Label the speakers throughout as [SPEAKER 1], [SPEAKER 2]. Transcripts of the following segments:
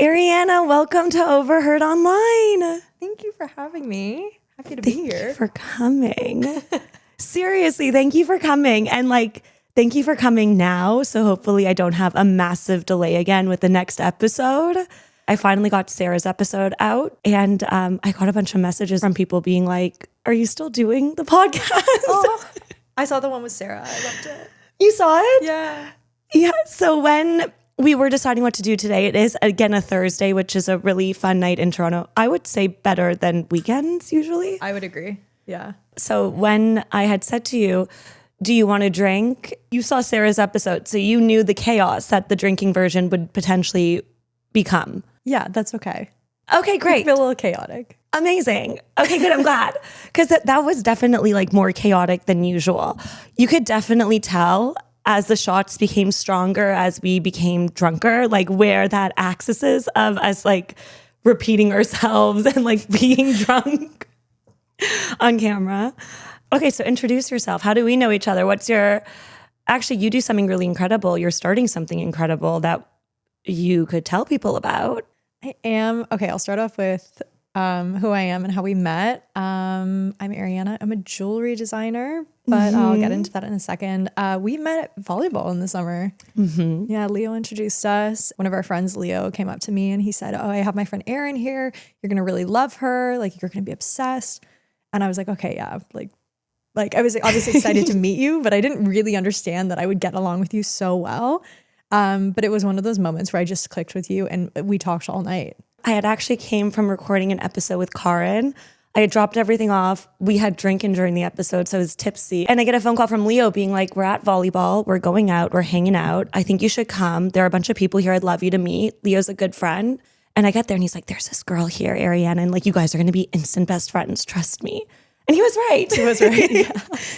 [SPEAKER 1] Ariana, welcome to Overheard Online.
[SPEAKER 2] Thank you for having me. Happy to be here.
[SPEAKER 1] Thank you for coming. Seriously, thank you for coming. And thank you for coming now. So hopefully I don't have a massive delay again with the next episode. I finally got Sarah's episode out and I got a bunch of messages from people being like, are you still doing the podcast?
[SPEAKER 2] Oh, I saw the one with Sarah. I loved it.
[SPEAKER 1] You saw it?
[SPEAKER 2] Yeah.
[SPEAKER 1] Yeah. So when we were deciding what to do today, it is again a Thursday, which is a really fun night in Toronto. I would say better than weekends usually.
[SPEAKER 2] I would agree. Yeah.
[SPEAKER 1] So when I had said to you, do you want to drink? You saw Sarah's episode, so you knew the chaos that the drinking version would potentially become.
[SPEAKER 2] Yeah, that's okay.
[SPEAKER 1] Okay, great.
[SPEAKER 2] I feel a little chaotic.
[SPEAKER 1] Amazing. Okay, good. I'm glad. Because that was definitely more chaotic than usual. You could definitely tell as the shots became stronger, as we became drunker, where that axis is of us repeating ourselves and being drunk on camera. Okay, so introduce yourself. How do we know each other? Actually, you do something really incredible. You're starting something incredible that you could tell people about.
[SPEAKER 2] I am. Okay, I'll start off with who I am and how we met. I'm Ariana. I'm a jewelry designer, but I'll get into that in a second. We met at volleyball in the summer. Mm-hmm. Yeah, Leo introduced us. One of our friends, Leo, came up to me and he said, oh, I have my friend Erin here. You're going to really love her. You're going to be obsessed. And I was like, okay, yeah. I was obviously excited to meet you, but I didn't really understand that I would get along with you so well. But it was one of those moments where I just clicked with you and we talked all night.
[SPEAKER 1] I had actually came from recording an episode with Karen. I had dropped everything off. We had drinking during the episode, so I was tipsy. And I get a phone call from Leo being like, we're at volleyball. We're going out. We're hanging out. I think you should come. There are a bunch of people here I'd love you to meet. Leo's a good friend. And I get there and he's like, there's this girl here, Ariana, and you guys are going to be instant best friends. Trust me. And he was right.
[SPEAKER 2] He was right. Yeah.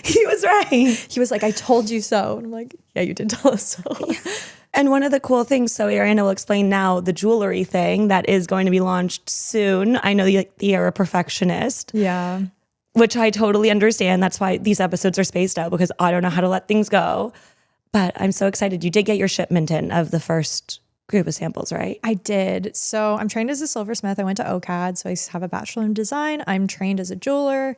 [SPEAKER 1] He was right.
[SPEAKER 2] He was like, I told you so. And I'm like, yeah, you did tell us so.
[SPEAKER 1] Yeah. And one of the cool things, so Ariana will explain now, the jewelry thing that is going to be launched soon. I know you're a perfectionist.
[SPEAKER 2] Yeah.
[SPEAKER 1] Which I totally understand. That's why these episodes are spaced out, because I don't know how to let things go. But I'm so excited. You did get your shipment in of the first group of samples, right?
[SPEAKER 2] I did. So I'm trained as a silversmith. I went to OCAD, so I have a bachelor in design. I'm trained as a jeweler.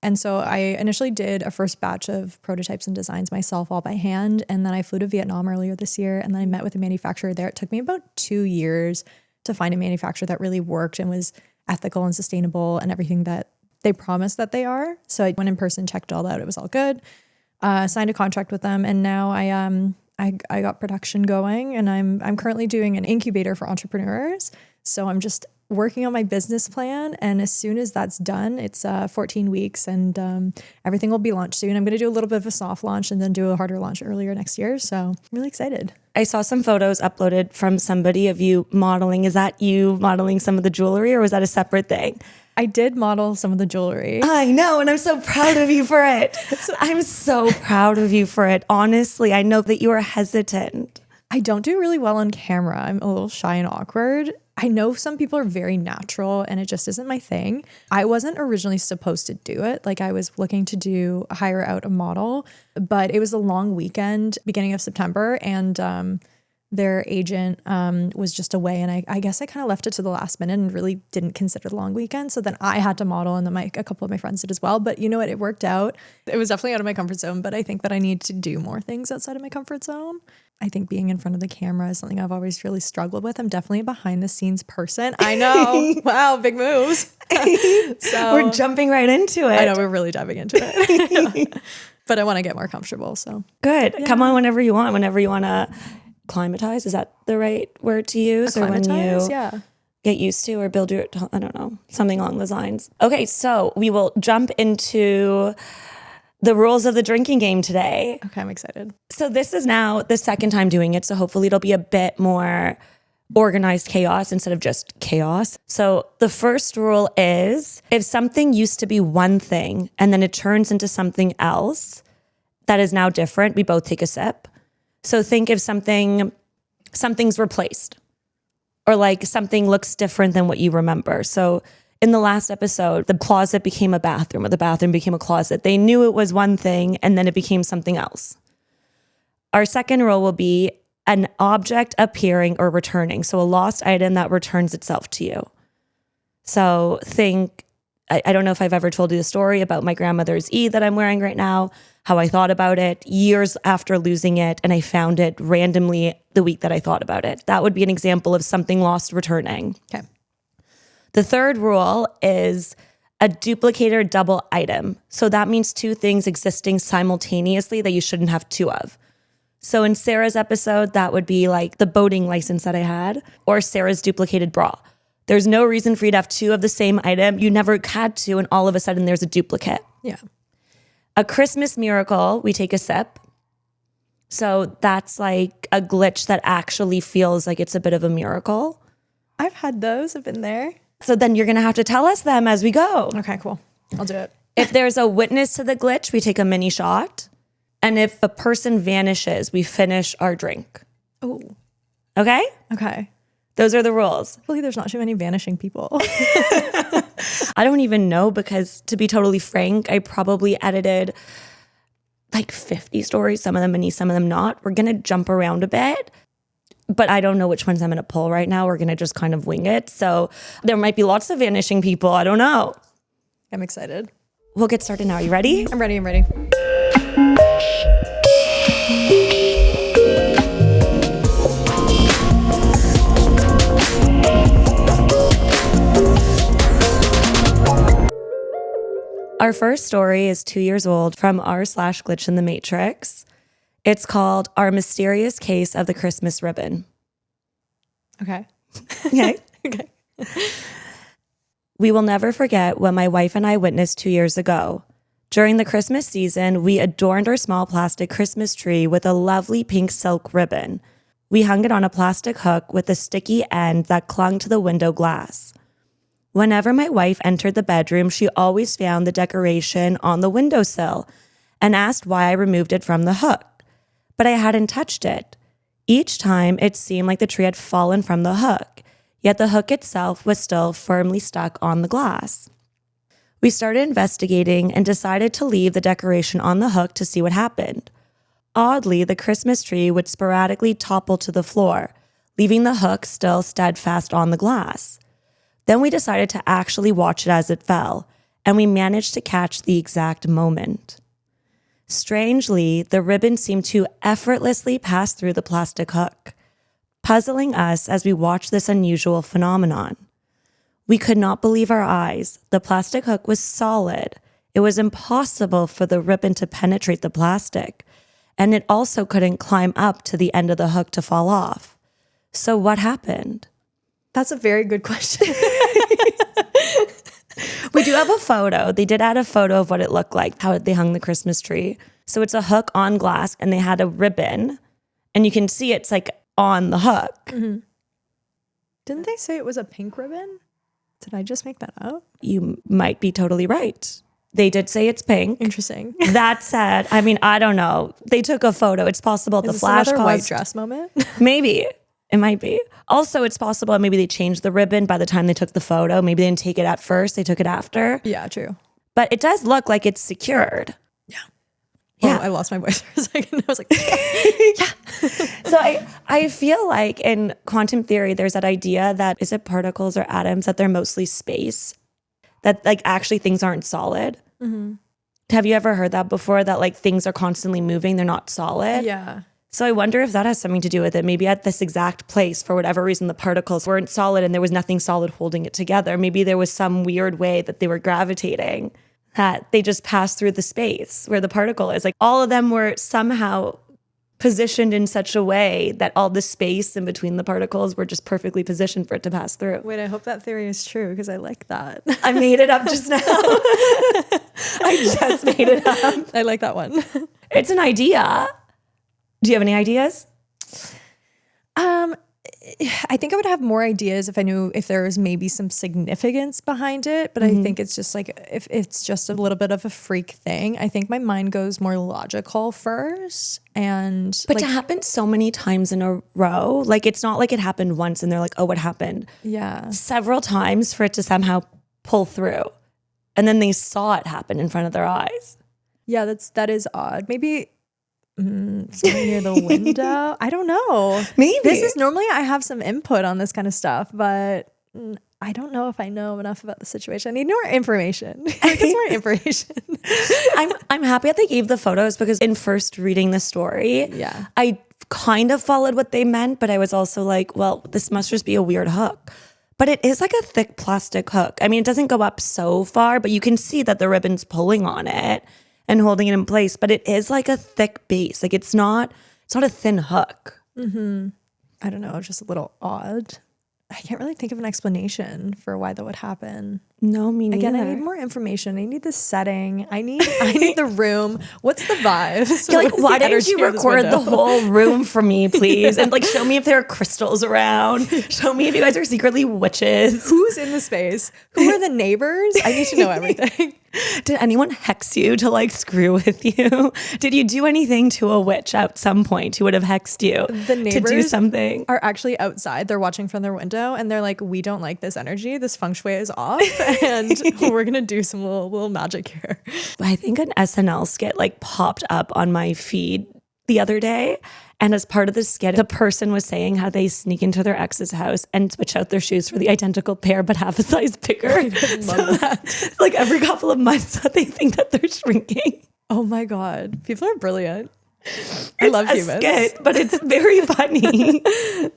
[SPEAKER 2] And so I initially did a first batch of prototypes and designs myself all by hand. And then I flew to Vietnam earlier this year and then I met with a manufacturer there. It took me about 2 years to find a manufacturer that really worked and was ethical and sustainable and everything that they promised that they are. So I went in person, checked all out. It was all good. Signed a contract with them. And now I got production going and I'm currently doing an incubator for entrepreneurs. So I'm just working on my business plan. And as soon as that's done, it's 14 weeks and everything will be launched soon. I'm going to do a little bit of a soft launch and then do a harder launch earlier next year. So I'm really excited.
[SPEAKER 1] I saw some photos uploaded from somebody of you modeling. Is that you modeling some of the jewelry or was that a separate thing?
[SPEAKER 2] I did model some of the jewelry.
[SPEAKER 1] I know. And I'm so proud of you for it. I'm so proud of you for it. Honestly, I know that you are hesitant.
[SPEAKER 2] I don't do really well on camera. I'm a little shy and awkward. I know some people are very natural and it just isn't my thing. I wasn't originally supposed to do it. I was looking to hire out a model, but it was a long weekend, beginning of September, and their agent was just away. And I guess I kind of left it to the last minute and really didn't consider the long weekend. So then I had to model and then a couple of my friends did as well. But you know what? It worked out. It was definitely out of my comfort zone, but I think that I need to do more things outside of my comfort zone. I think being in front of the camera is something I've always really struggled with. I'm definitely a behind the scenes person. I know. Wow, big moves.
[SPEAKER 1] So we're jumping right into it.
[SPEAKER 2] I know, we're really diving into it. But I want to get more comfortable. So
[SPEAKER 1] good. Yeah. Come on whenever you want to climatize. Is that the right word to use? Or when you get used to or build your, I don't know, something along those lines. Okay, so we will jump into the rules of the drinking game today.
[SPEAKER 2] Okay, I'm excited.
[SPEAKER 1] So this is now the second time doing it. So hopefully it'll be a bit more organized chaos instead of just chaos. So the first rule is if something used to be one thing and then it turns into something else that is now different, we both take a sip. So think if something's replaced or something looks different than what you remember. So in the last episode, the closet became a bathroom or the bathroom became a closet. They knew it was one thing and then it became something else. Our second rule will be an object appearing or returning. So a lost item that returns itself to you. So think, I don't know if I've ever told you the story about my grandmother's E that I'm wearing right now, how I thought about it years after losing it, and I found it randomly the week that I thought about it. That would be an example of something lost returning.
[SPEAKER 2] Okay.
[SPEAKER 1] The third rule is a duplicate or double item. So that means two things existing simultaneously that you shouldn't have two of. So in Sarah's episode, that would be like the boating license that I had, or Sarah's duplicated bra. There's no reason for you to have two of the same item. You never had to, and all of a sudden there's a duplicate.
[SPEAKER 2] Yeah.
[SPEAKER 1] A Christmas miracle, we take a sip. So that's like a glitch that actually feels like it's a bit of a miracle.
[SPEAKER 2] I've had those. I've been there.
[SPEAKER 1] So then you're going to have to tell us them as we go.
[SPEAKER 2] Okay, cool. I'll do it.
[SPEAKER 1] If there's a witness to the glitch, we take a mini shot. And if a person vanishes, we finish our drink.
[SPEAKER 2] Oh.
[SPEAKER 1] Okay?
[SPEAKER 2] Okay.
[SPEAKER 1] Those are the rules.
[SPEAKER 2] Hopefully there's not too many vanishing people.
[SPEAKER 1] I don't even know because, to be totally frank, I probably edited like 50 stories, some of them mini, some of them not. We're going to jump around a bit, but I don't know which ones I'm going to pull right now. We're going to just kind of wing it. So there might be lots of vanishing people. I don't know.
[SPEAKER 2] I'm excited.
[SPEAKER 1] We'll get started now. Are you ready?
[SPEAKER 2] I'm ready. I'm ready.
[SPEAKER 1] Our first story is 2 years old from r/glitch in the Matrix. It's called Our Mysterious Case of the Christmas Ribbon.
[SPEAKER 2] Okay.
[SPEAKER 1] Okay.
[SPEAKER 2] Okay.
[SPEAKER 1] We will never forget what my wife and I witnessed 2 years ago. During the Christmas season, we adorned our small plastic Christmas tree with a lovely pink silk ribbon. We hung it on a plastic hook with a sticky end that clung to the window glass. Whenever my wife entered the bedroom, she always found the decoration on the windowsill and asked why I removed it from the hook. But I hadn't touched it. Each time, it seemed like the tree had fallen from the hook, yet the hook itself was still firmly stuck on the glass. We started investigating and decided to leave the decoration on the hook to see what happened. Oddly, the Christmas tree would sporadically topple to the floor, leaving the hook still steadfast on the glass. Then we decided to actually watch it as it fell, and we managed to catch the exact moment. Strangely, the ribbon seemed to effortlessly pass through the plastic hook, puzzling us as we watched this unusual phenomenon. We could not believe our eyes. The plastic hook was solid. It was impossible for the ribbon to penetrate the plastic, and it also couldn't climb up to the end of the hook to fall off. So what happened?
[SPEAKER 2] That's a very good question.
[SPEAKER 1] We do have a photo. They did add a photo of what it looked like, how they hung the Christmas tree. So it's a hook on glass and they had a ribbon and you can see it's like on the hook.
[SPEAKER 2] Mm-hmm. Didn't they say it was a pink ribbon? Did I just make that up?
[SPEAKER 1] You might be totally right. They did say it's pink.
[SPEAKER 2] Interesting.
[SPEAKER 1] That said, I mean, I don't know. They took a photo. It's possible the flash
[SPEAKER 2] another
[SPEAKER 1] caused
[SPEAKER 2] white dress moment.
[SPEAKER 1] Maybe. It might be. Also, it's possible maybe they changed the ribbon by the time they took the photo. Maybe they didn't take it at first. They took it after.
[SPEAKER 2] Yeah, true.
[SPEAKER 1] But it does look like it's secured.
[SPEAKER 2] Yeah.
[SPEAKER 1] Yeah.
[SPEAKER 2] Oh, I lost my voice for a second. I was like,
[SPEAKER 1] yeah. So I feel like in quantum theory, there's that idea that, is it particles or atoms, that they're mostly space? That like actually things aren't solid.
[SPEAKER 2] Mm-hmm.
[SPEAKER 1] Have you ever heard that before? That like things are constantly moving, they're not solid?
[SPEAKER 2] Yeah.
[SPEAKER 1] So I wonder if that has something to do with it. Maybe at this exact place, for whatever reason, the particles weren't solid and there was nothing solid holding it together. Maybe there was some weird way that they were gravitating, that they just passed through the space where the particle is. Like all of them were somehow positioned in such a way that all the space in between the particles were just perfectly positioned for it to pass through.
[SPEAKER 2] Wait, I hope that theory is true because I like that.
[SPEAKER 1] I made it up just now. I just made it up.
[SPEAKER 2] I like that one.
[SPEAKER 1] It's an idea. Do you have any ideas?
[SPEAKER 2] I think I would have more ideas if I knew if there was maybe some significance behind it. But I think it's just like, if it's just a little bit of a freak thing, I think my mind goes more logical first. But
[SPEAKER 1] to happen so many times in a row, like it's not like it happened once and they're like, oh, what happened?
[SPEAKER 2] Yeah.
[SPEAKER 1] Several times for it to somehow pull through. And then they saw it happen in front of their eyes.
[SPEAKER 2] Yeah, that is odd. Maybe Somewhere near the window. I don't know.
[SPEAKER 1] Maybe.
[SPEAKER 2] This is normally I have some input on this kind of stuff, but I don't know if I know enough about the situation. I need more information. I guess more information.
[SPEAKER 1] I'm happy that they gave the photos because in first reading the story,
[SPEAKER 2] Yeah.
[SPEAKER 1] I kind of followed what they meant, but I was also like, well, this must just be a weird hook. But it is like a thick plastic hook. I mean, it doesn't go up so far, but you can see that the ribbon's pulling on it and holding it in place. But it is like a thick base. Like it's not a thin hook.
[SPEAKER 2] I don't know, just a little odd. I can't really think of an explanation for why that would happen.
[SPEAKER 1] No, me neither.
[SPEAKER 2] Again, I need more information. I need the setting. I need the room. What's the vibe?
[SPEAKER 1] You're like, why didn't you record the whole room for me, please? And like, show me if there are crystals around. Show me if you guys are secretly witches.
[SPEAKER 2] Who's in the space? Who are the neighbors? I need to know everything.
[SPEAKER 1] Did anyone hex you to like screw with you? Did you do anything to a witch at some point who would have hexed you
[SPEAKER 2] The neighbors
[SPEAKER 1] to do something?
[SPEAKER 2] are actually outside. They're watching from their window and they're like, we don't like this energy. This feng shui is off and we're going to do some little magic here.
[SPEAKER 1] I think an SNL skit like popped up on my feed the other day. And as part of the skit, the person was saying how they sneak into their ex's house and switch out their shoes for the identical pair, but half a size bigger.
[SPEAKER 2] I love that.
[SPEAKER 1] Like every couple of months, they think that they're shrinking.
[SPEAKER 2] Oh my God. People are brilliant. I love
[SPEAKER 1] It's a
[SPEAKER 2] humans.
[SPEAKER 1] skit, but it's very funny.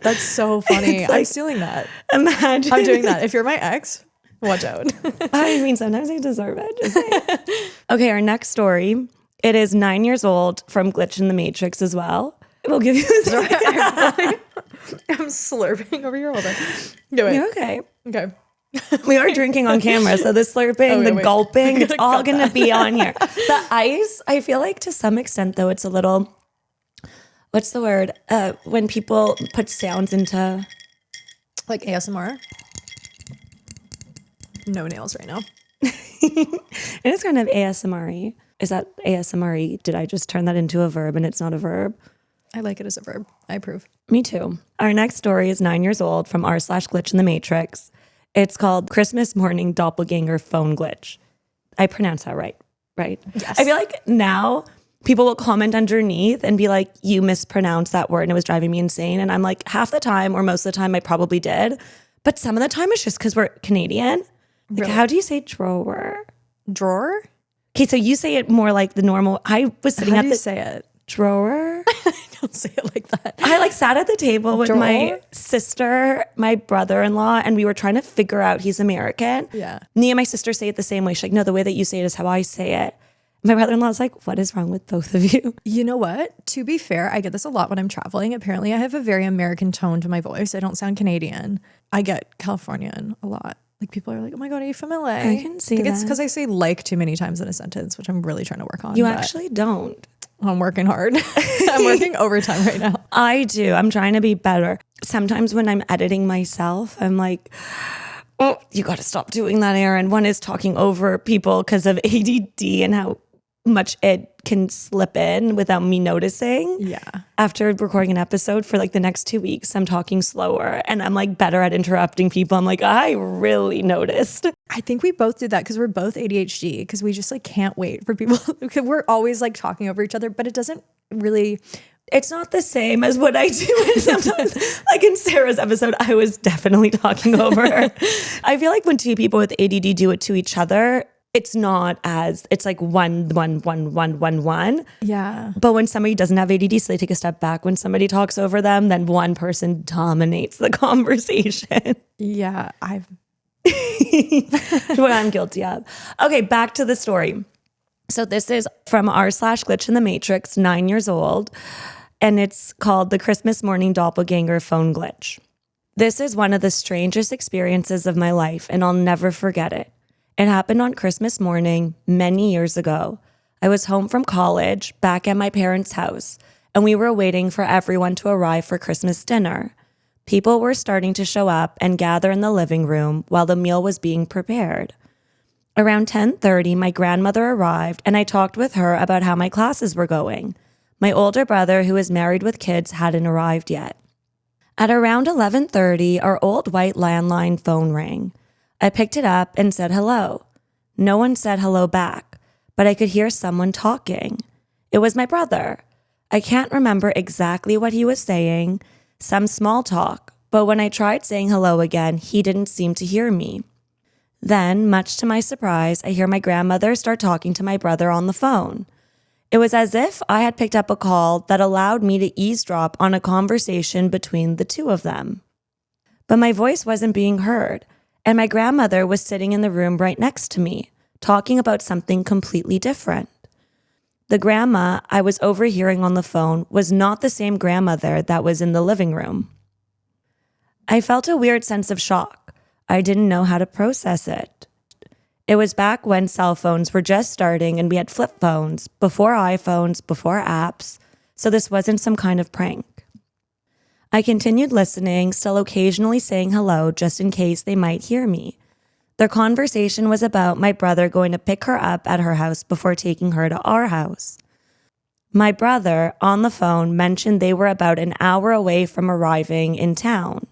[SPEAKER 2] That's so funny.
[SPEAKER 1] It's
[SPEAKER 2] I'm
[SPEAKER 1] like-
[SPEAKER 2] stealing that.
[SPEAKER 1] Imagine.
[SPEAKER 2] I'm doing that. If you're my ex, watch out.
[SPEAKER 1] I mean, sometimes I deserve it. Just saying. Okay, our next story. It is 9 years old from Glitch in the Matrix as well. We'll give you this.
[SPEAKER 2] I'm slurping over here. Hold on. Go
[SPEAKER 1] You're
[SPEAKER 2] ahead.
[SPEAKER 1] okay.
[SPEAKER 2] Okay.
[SPEAKER 1] We are drinking on camera, so the slurping,
[SPEAKER 2] Okay,
[SPEAKER 1] the
[SPEAKER 2] wait.
[SPEAKER 1] gulping, it's all
[SPEAKER 2] cut
[SPEAKER 1] going to be on here. The ice, I feel like to some extent, though, it's a little, what's the word? When people put sounds into...
[SPEAKER 2] Like ASMR. No nails right now.
[SPEAKER 1] It is kind of ASMR-y. Is that ASMR-y? Did I just turn that into a verb and it's not a verb?
[SPEAKER 2] I like it as a verb. I approve.
[SPEAKER 1] Me too. Our next story is 9 years old from r/Glitch in the Matrix. It's called Christmas Morning Doppelgänger Phone Glitch. I pronounced that right?
[SPEAKER 2] Yes.
[SPEAKER 1] I feel like now people will comment underneath and be like, you mispronounced that word and it was driving me insane. And I'm like, half the time or most of the time I probably did. But some of the time it's just because we're Canadian. Like,
[SPEAKER 2] Really?
[SPEAKER 1] how do you say drawer?
[SPEAKER 2] Drawer?
[SPEAKER 1] Okay, so you say it more like the normal. I was sitting
[SPEAKER 2] How
[SPEAKER 1] at
[SPEAKER 2] do
[SPEAKER 1] the
[SPEAKER 2] you say it?
[SPEAKER 1] drawer.
[SPEAKER 2] Don't say it like that.
[SPEAKER 1] I like sat at the table with my
[SPEAKER 2] Drawer?
[SPEAKER 1] sister, my brother-in-law, and we were trying to figure out he's American.
[SPEAKER 2] Yeah.
[SPEAKER 1] Me and my sister say it the same way. She's like, no, the way that you say it is how I say it. My brother-in-law was like, what is wrong with both of you?
[SPEAKER 2] You know what? To be fair, I get this a lot when I'm traveling. Apparently, I have a very American tone to my voice. I don't sound Canadian. I get Californian a lot. Like people are like, oh my God, are you from LA?
[SPEAKER 1] I can see
[SPEAKER 2] think it's
[SPEAKER 1] that.
[SPEAKER 2] because I say like too many times in a sentence, which I'm really trying to work on.
[SPEAKER 1] You
[SPEAKER 2] but
[SPEAKER 1] actually don't.
[SPEAKER 2] I'm working hard. I'm working overtime right now.
[SPEAKER 1] I do. I'm trying to be better. Sometimes when I'm editing myself, I'm like, oh, you got to stop doing that, Erin. One is talking over people because of ADD and how much it can slip in without me noticing.
[SPEAKER 2] Yeah.
[SPEAKER 1] After recording an episode for like the next 2 weeks, I'm talking slower and I'm like better at interrupting people. I'm like, I really noticed.
[SPEAKER 2] I think we both did that because we're both ADHD because we just like can't wait for people because we're always like talking over each other, but it doesn't really.
[SPEAKER 1] It's not the same as what I do. And sometimes, like in Sarah's episode, I was definitely talking over her. I feel like when two people with ADD do it to each other, it's not as, it's like one.
[SPEAKER 2] Yeah.
[SPEAKER 1] But when somebody doesn't have ADD, so they take a step back. When somebody talks over them, then one person dominates the conversation.
[SPEAKER 2] Yeah.
[SPEAKER 1] What I'm guilty of. Okay, back to the story. So this is from r/Glitch in the Matrix, 9 years old, and it's called the Christmas Morning Doppelganger Phone Glitch. This is one of the strangest experiences of my life, and I'll never forget it. It happened on Christmas morning many years ago. I was home from college, back at my parents' house, and we were waiting for everyone to arrive for Christmas dinner. People were starting to show up and gather in the living room while the meal was being prepared. Around 10:30, my grandmother arrived, and I talked with her about how my classes were going. My older brother, who is married with kids, hadn't arrived yet. At around 11:30, our old white landline phone rang. I picked it up and said hello. No one said hello back, but I could hear someone talking. It was my brother. I can't remember exactly what he was saying, some small talk, but when I tried saying hello again, he didn't seem to hear me. Then, much to my surprise, I hear my grandmother start talking to my brother on the phone. It was as if I had picked up a call that allowed me to eavesdrop on a conversation between the two of them. But my voice wasn't being heard, and my grandmother was sitting in the room right next to me, talking about something completely different. The grandma I was overhearing on the phone was not the same grandmother that was in the living room. I felt a weird sense of shock. I didn't know how to process it. It was back when cell phones were just starting and we had flip phones, before iPhones, before apps, so this wasn't some kind of prank. I continued listening, still occasionally saying hello just in case they might hear me. Their conversation was about my brother going to pick her up at her house before taking her to our house. My brother, on the phone, mentioned they were about an hour away from arriving in town.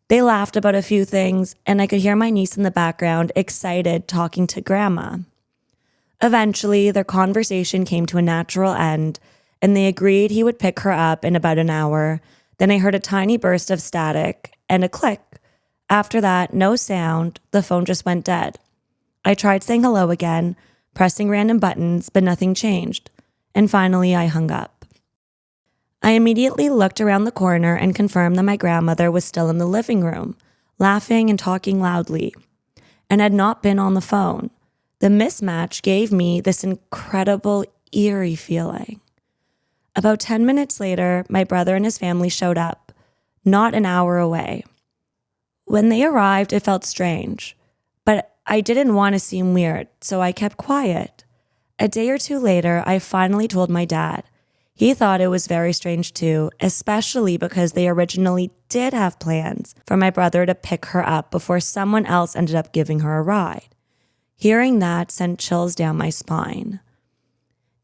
[SPEAKER 1] They laughed about a few things, and I could hear my niece in the background, excited, talking to Grandma. Eventually, their conversation came to a natural end, and they agreed he would pick her up in about an hour. Then I heard a tiny burst of static and a click. After that, no sound, the phone just went dead. I tried saying hello again, pressing random buttons, but nothing changed. And finally, I hung up. I immediately looked around the corner and confirmed that my grandmother was still in the living room, laughing and talking loudly, and had not been on the phone. The mismatch gave me this incredible, eerie feeling. About 10 minutes later, my brother and his family showed up, not an hour away. When they arrived, it felt strange, but I didn't want to seem weird, so I kept quiet. A day or two later, I finally told my dad. He thought it was very strange too, especially because they originally did have plans for my brother to pick her up before someone else ended up giving her a ride. Hearing that sent chills down my spine.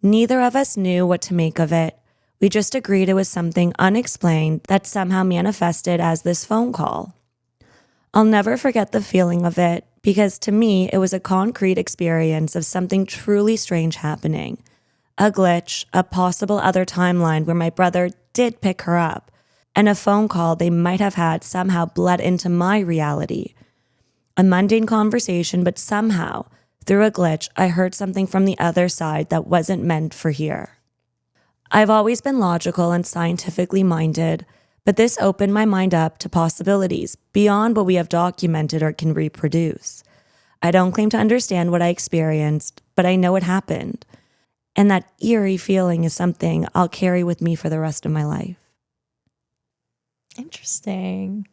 [SPEAKER 1] Neither of us knew what to make of it. We just agreed it was something unexplained that somehow manifested as this phone call. I'll never forget the feeling of it because to me, it was a concrete experience of something truly strange happening. A glitch, a possible other timeline where my brother did pick her up, and a phone call they might have had somehow bled into my reality. A mundane conversation, but somehow, through a glitch, I heard something from the other side that wasn't meant for here. I've always been logical and scientifically minded, but this opened my mind up to possibilities beyond what we have documented or can reproduce. I don't claim to understand what I experienced, but I know it happened. And that eerie feeling is something I'll carry with me for the rest of my life.
[SPEAKER 2] Interesting.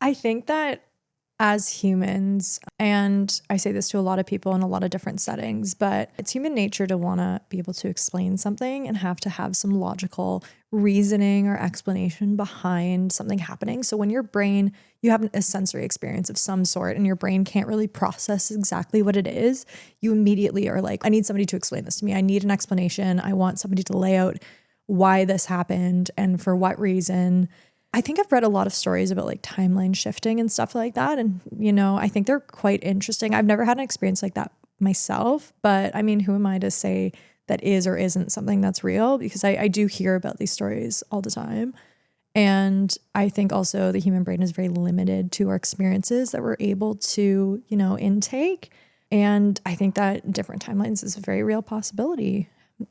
[SPEAKER 2] I think that as humans, and I say this to a lot of people in a lot of different settings, but it's human nature to want to be able to explain something and have to have some logical reasoning or explanation behind something happening. So when your brain, you have a sensory experience of some sort and your brain can't really process exactly what it is, you immediately are like, I need somebody to explain this to me. I need an explanation. I want somebody to lay out why this happened and for what reason. I think I've read a lot of stories about like timeline shifting and stuff like that. And, you know, I think they're quite interesting. I've never had an experience like that myself, but I mean, who am I to say that is or isn't something that's real? Because I do hear about these stories all the time. And I think also the human brain is very limited to our experiences that we're able to, you know, intake. And I think that different timelines is a very real possibility.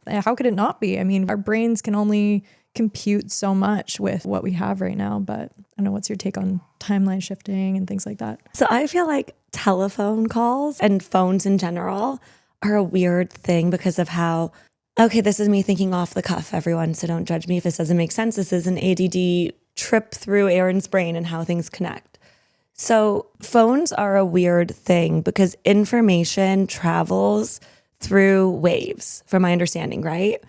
[SPEAKER 2] How could it not be? I mean, our brains can only compute so much with what we have right now, but I don't know, what's your take on timeline shifting and things like that?
[SPEAKER 1] So I feel like telephone calls and phones in general are a weird thing because of how, okay, this is me thinking off the cuff, everyone, so don't judge me if this doesn't make sense. This is an ADD trip through Erin's brain and how things connect. So phones are a weird thing because information travels through waves, from my understanding, right?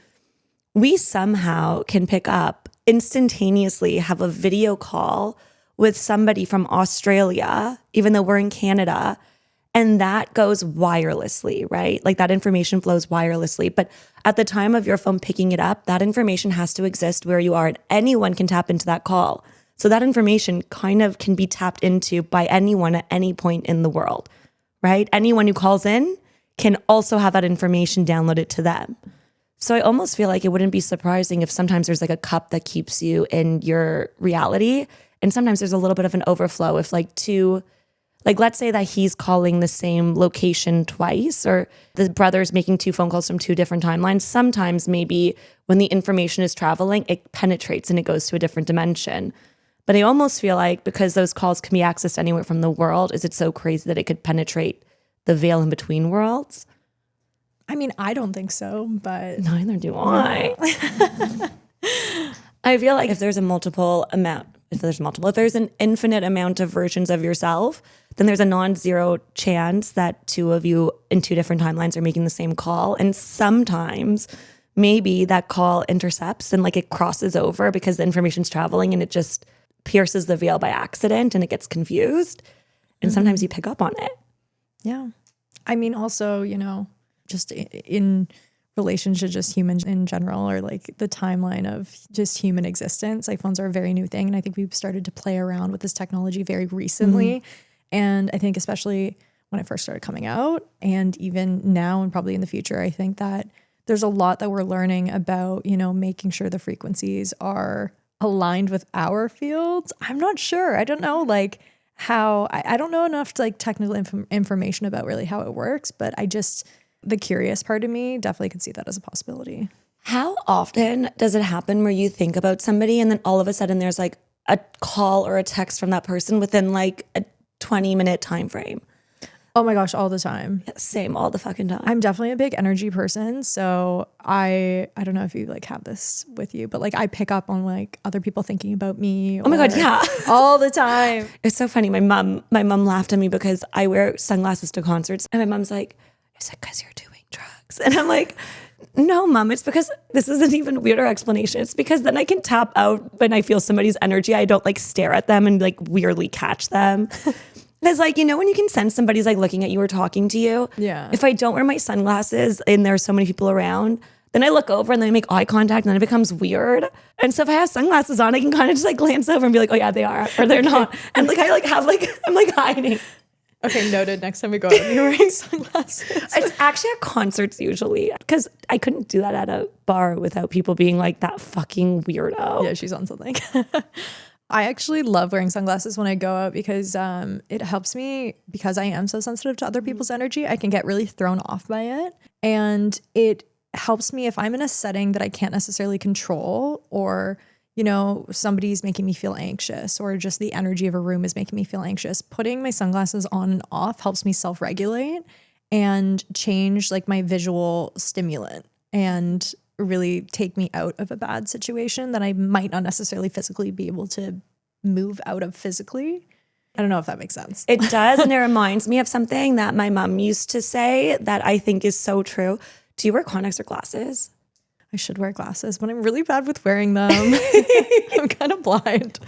[SPEAKER 1] We somehow can pick up instantaneously, have a video call with somebody from Australia, even though we're in Canada, and that goes wirelessly, right? Like that information flows wirelessly. But at the time of your phone picking it up, that information has to exist where you are, and anyone can tap into that call. So that information kind of can be tapped into by anyone at any point in the world, right? Anyone who calls in can also have that information downloaded to them. So I almost feel like it wouldn't be surprising if sometimes there's like a cup that keeps you in your reality. And sometimes there's a little bit of an overflow if like two, like let's say that he's calling the same location twice, or the brother's making 2 phone calls from 2 different timelines. Sometimes maybe when the information is traveling, it penetrates and it goes to a different dimension. But I almost feel like because those calls can be accessed anywhere from the world, is it so crazy that it could penetrate the veil in between worlds?
[SPEAKER 2] I mean, I don't think so, but
[SPEAKER 1] Neither do I. I feel like if there's an infinite amount of versions of yourself, then there's a non-zero chance that 2 of you in 2 different timelines are making the same call. And sometimes maybe that call intercepts and like it crosses over because the information's traveling and it just pierces the veil by accident and it gets confused. And sometimes you pick up on it.
[SPEAKER 2] Yeah. I mean, also, you know, just in relation to just humans in general, or like the timeline of just human existence, like phones are a very new thing. And I think we've started to play around with this technology very recently. And I think especially when it first started coming out, and even now and probably in the future, I think that there's a lot that we're learning about, you know, making sure the frequencies are aligned with our fields. I'm not sure. I don't know, like how, I don't know enough to like technical information about really how it works, but the curious part of me definitely could see that as a possibility.
[SPEAKER 1] How often does it happen where you think about somebody and then all of a sudden there's like a call or a text from that person within like a 20-minute time frame?
[SPEAKER 2] Oh my gosh, all the time.
[SPEAKER 1] Yeah, same, all the fucking time.
[SPEAKER 2] I'm definitely a big energy person. So I don't know if you like have this with you, but like I pick up on like other people thinking about me.
[SPEAKER 1] Oh my God, yeah.
[SPEAKER 2] All the time.
[SPEAKER 1] It's so funny. My mom laughed at me because I wear sunglasses to concerts and my mom's like, is it because you're doing drugs? And I'm like, no, Mom, it's because this is an even weirder explanation. It's because then I can tap out when I feel somebody's energy. I don't like stare at them and like weirdly catch them. It's like, you know, when you can sense somebody's like looking at you or talking to you.
[SPEAKER 2] Yeah.
[SPEAKER 1] If I don't wear my sunglasses and there's so many people around, then I look over and then I make eye contact and then it becomes weird. And so if I have sunglasses on, I can kind of just like glance over and be like, oh yeah, they are, or they're not. And like, I'm like hiding.
[SPEAKER 2] Okay, noted. Next time we go out, you're wearing sunglasses.
[SPEAKER 1] It's actually at concerts usually, because I couldn't do that at a bar without people being like, that fucking weirdo.
[SPEAKER 2] Yeah, she's on something. I actually love wearing sunglasses when I go out because it helps me, because I am so sensitive to other people's energy. I can get really thrown off by it. And it helps me if I'm in a setting that I can't necessarily control, or you know, somebody's making me feel anxious, or just the energy of a room is making me feel anxious. Putting my sunglasses on and off helps me self-regulate and change like my visual stimulant and really take me out of a bad situation that I might not necessarily physically be able to move out of physically. I don't know if that makes sense.
[SPEAKER 1] It does. And it reminds me of something that my mom used to say that I think is so true. Do you wear contacts or glasses?
[SPEAKER 2] I should wear glasses, but I'm really bad with wearing them. I'm kind of blind.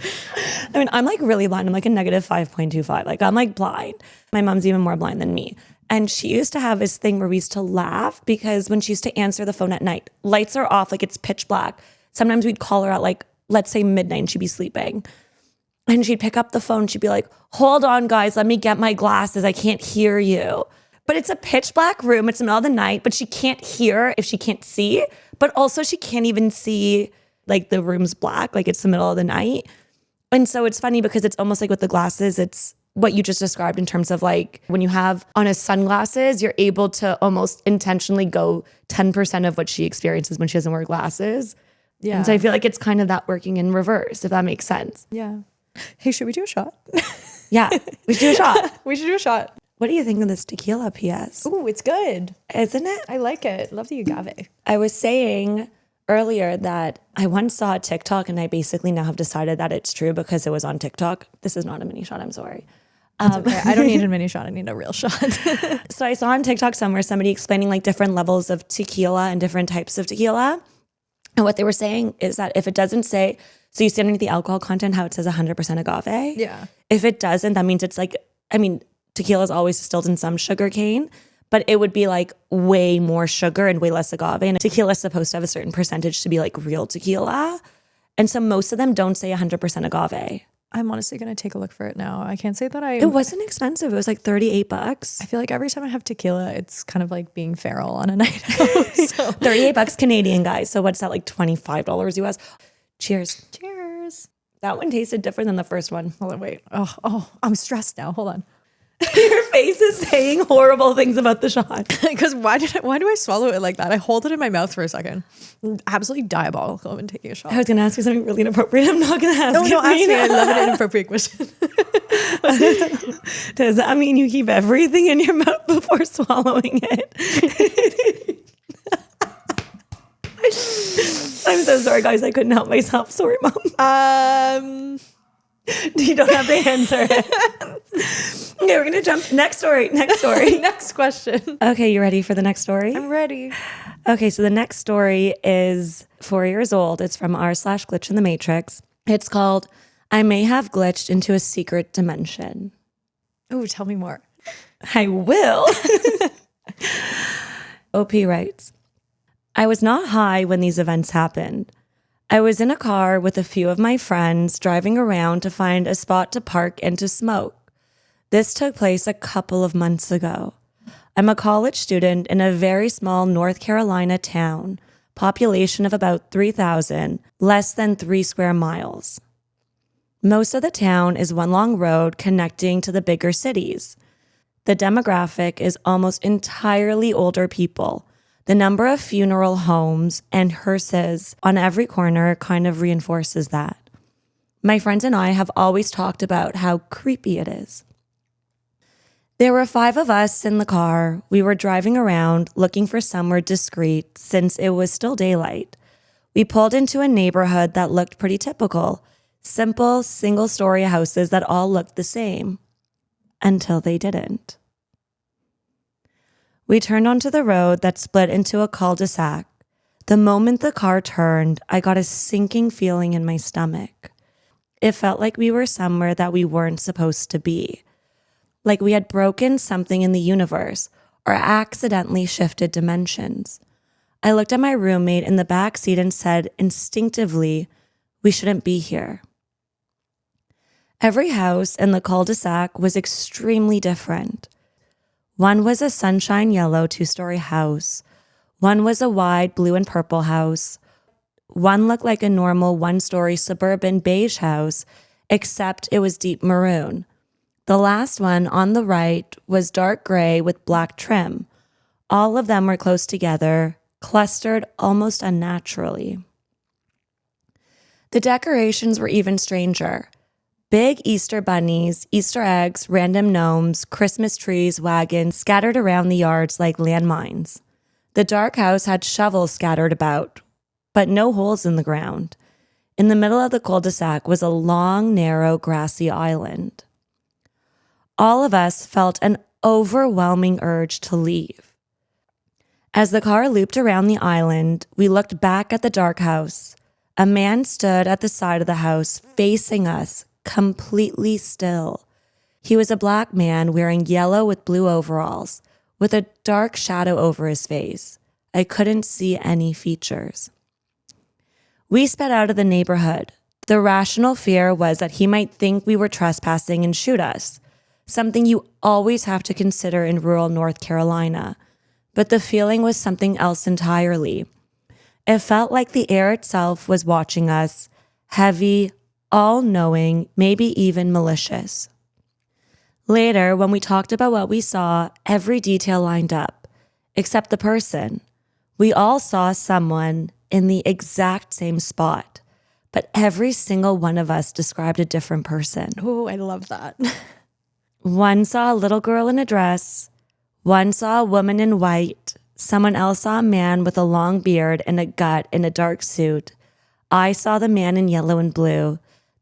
[SPEAKER 1] I mean, I'm like really blind. I'm like a negative 5.25. Like I'm like blind. My mom's even more blind than me. And she used to have this thing where we used to laugh because when she used to answer the phone at night, lights are off, like it's pitch black. Sometimes we'd call her at like, let's say midnight and she'd be sleeping. And she'd pick up the phone. She'd be like, hold on guys, let me get my glasses. I can't hear you. But it's a pitch black room. It's the middle of the night, but she can't hear if she can't see. But also she can't even see, like the room's black, like it's the middle of the night. And so it's funny because it's almost like with the glasses, it's what you just described in terms of like when you have on a sunglasses, you're able to almost intentionally go 10% of what she experiences when she doesn't wear glasses.
[SPEAKER 2] Yeah.
[SPEAKER 1] And so I feel like it's kind of that working in reverse, if that makes sense.
[SPEAKER 2] Yeah. Hey, should we do a shot?
[SPEAKER 1] Yeah, we should do a shot.
[SPEAKER 2] We should do a shot.
[SPEAKER 1] What do you think of this tequila, PS?
[SPEAKER 2] Ooh, it's good.
[SPEAKER 1] Isn't it?
[SPEAKER 2] I like it. Love the agave.
[SPEAKER 1] I was saying earlier that I once saw a TikTok and I basically now have decided that it's true because it was on TikTok. This is not a mini shot, I'm sorry.
[SPEAKER 2] Okay. I don't need a mini shot. I need a real shot.
[SPEAKER 1] So I saw on TikTok somewhere somebody explaining like different levels of tequila and different types of tequila. And what they were saying is that if it doesn't say, so you see underneath the alcohol content how it says 100% agave.
[SPEAKER 2] Yeah.
[SPEAKER 1] If it doesn't, that means it's like, I mean, tequila is always distilled in some sugar cane, but it would be like way more sugar and way less agave. And tequila is supposed to have a certain percentage to be like real tequila. And so most of them don't say 100% agave.
[SPEAKER 2] I'm honestly going to take a look for it now. I can't say that
[SPEAKER 1] It wasn't expensive. It was like $38.
[SPEAKER 2] I feel like every time I have tequila, it's kind of like being feral on a night out. So.
[SPEAKER 1] $38 Canadian, guys. So what's that, like $25 US? Cheers.
[SPEAKER 2] Cheers.
[SPEAKER 1] That one tasted different than the first one.
[SPEAKER 2] Hold on, wait. Oh, I'm stressed now. Hold on.
[SPEAKER 1] Your face is saying horrible things about the shot.
[SPEAKER 2] Because why do I swallow it like that? I hold it in my mouth for a second. Absolutely diabolical when taking a shot.
[SPEAKER 1] I was going to ask you something really inappropriate. I'm not going to ask you.
[SPEAKER 2] No, ask me. I love an inappropriate question.
[SPEAKER 1] Does that mean you keep everything in your mouth before swallowing it? I'm so sorry, guys. I couldn't help myself. Sorry, Mom. You don't have to answer it. Okay, we're going to jump. Next story.
[SPEAKER 2] Next question.
[SPEAKER 1] Okay, you ready for the next story?
[SPEAKER 2] I'm ready.
[SPEAKER 1] Okay, so the next story is 4 years old. It's from r/glitch in the Matrix. It's called I May Have Glitched into a Secret Dimension.
[SPEAKER 2] Oh, tell me more.
[SPEAKER 1] I will. OP writes, I was not high when these events happened. I was in a car with a few of my friends driving around to find a spot to park and to smoke. This took place a couple of months ago. I'm a college student in a very small North Carolina town, population of about 3,000, less than 3 square miles. Most of the town is one long road connecting to the bigger cities. The demographic is almost entirely older people. The number of funeral homes and hearses on every corner kind of reinforces that. My friends and I have always talked about how creepy it is. There were 5 of us in the car. We were driving around looking for somewhere discreet since it was still daylight. We pulled into a neighborhood that looked pretty typical. Simple, single-story houses that all looked the same. Until they didn't. We turned onto the road that split into a cul-de-sac. The moment the car turned, I got a sinking feeling in my stomach. It felt like we were somewhere that we weren't supposed to be. Like we had broken something in the universe or accidentally shifted dimensions. I looked at my roommate in the back seat and said instinctively, we shouldn't be here. Every house in the cul-de-sac was extremely different. One was a sunshine yellow 2-story house. One was a wide blue and purple house. One looked like a normal 1-story suburban beige house, except it was deep maroon. The last one on the right was dark gray with black trim. All of them were close together, clustered almost unnaturally. The decorations were even stranger. Big Easter bunnies, Easter eggs, random gnomes, Christmas trees, wagons scattered around the yards like landmines. The dark house had shovels scattered about, but no holes in the ground. In the middle of the cul-de-sac was a long, narrow, grassy island. All of us felt an overwhelming urge to leave. As the car looped around the island, we looked back at the dark house. A man stood at the side of the house, facing us, completely still. He was a black man wearing yellow with blue overalls, with a dark shadow over his face. I couldn't see any features. We sped out of the neighborhood. The rational fear was that he might think we were trespassing and shoot us, something you always have to consider in rural North Carolina. But the feeling was something else entirely. It felt like the air itself was watching us, heavy, all-knowing, maybe even malicious. Later, when we talked about what we saw, every detail lined up, except the person. We all saw someone in the exact same spot, but every single one of us described a different person.
[SPEAKER 2] Oh, I love that.
[SPEAKER 1] One saw a little girl in a dress. One saw a woman in white. Someone else saw a man with a long beard and a gut in a dark suit. I saw the man in yellow and blue.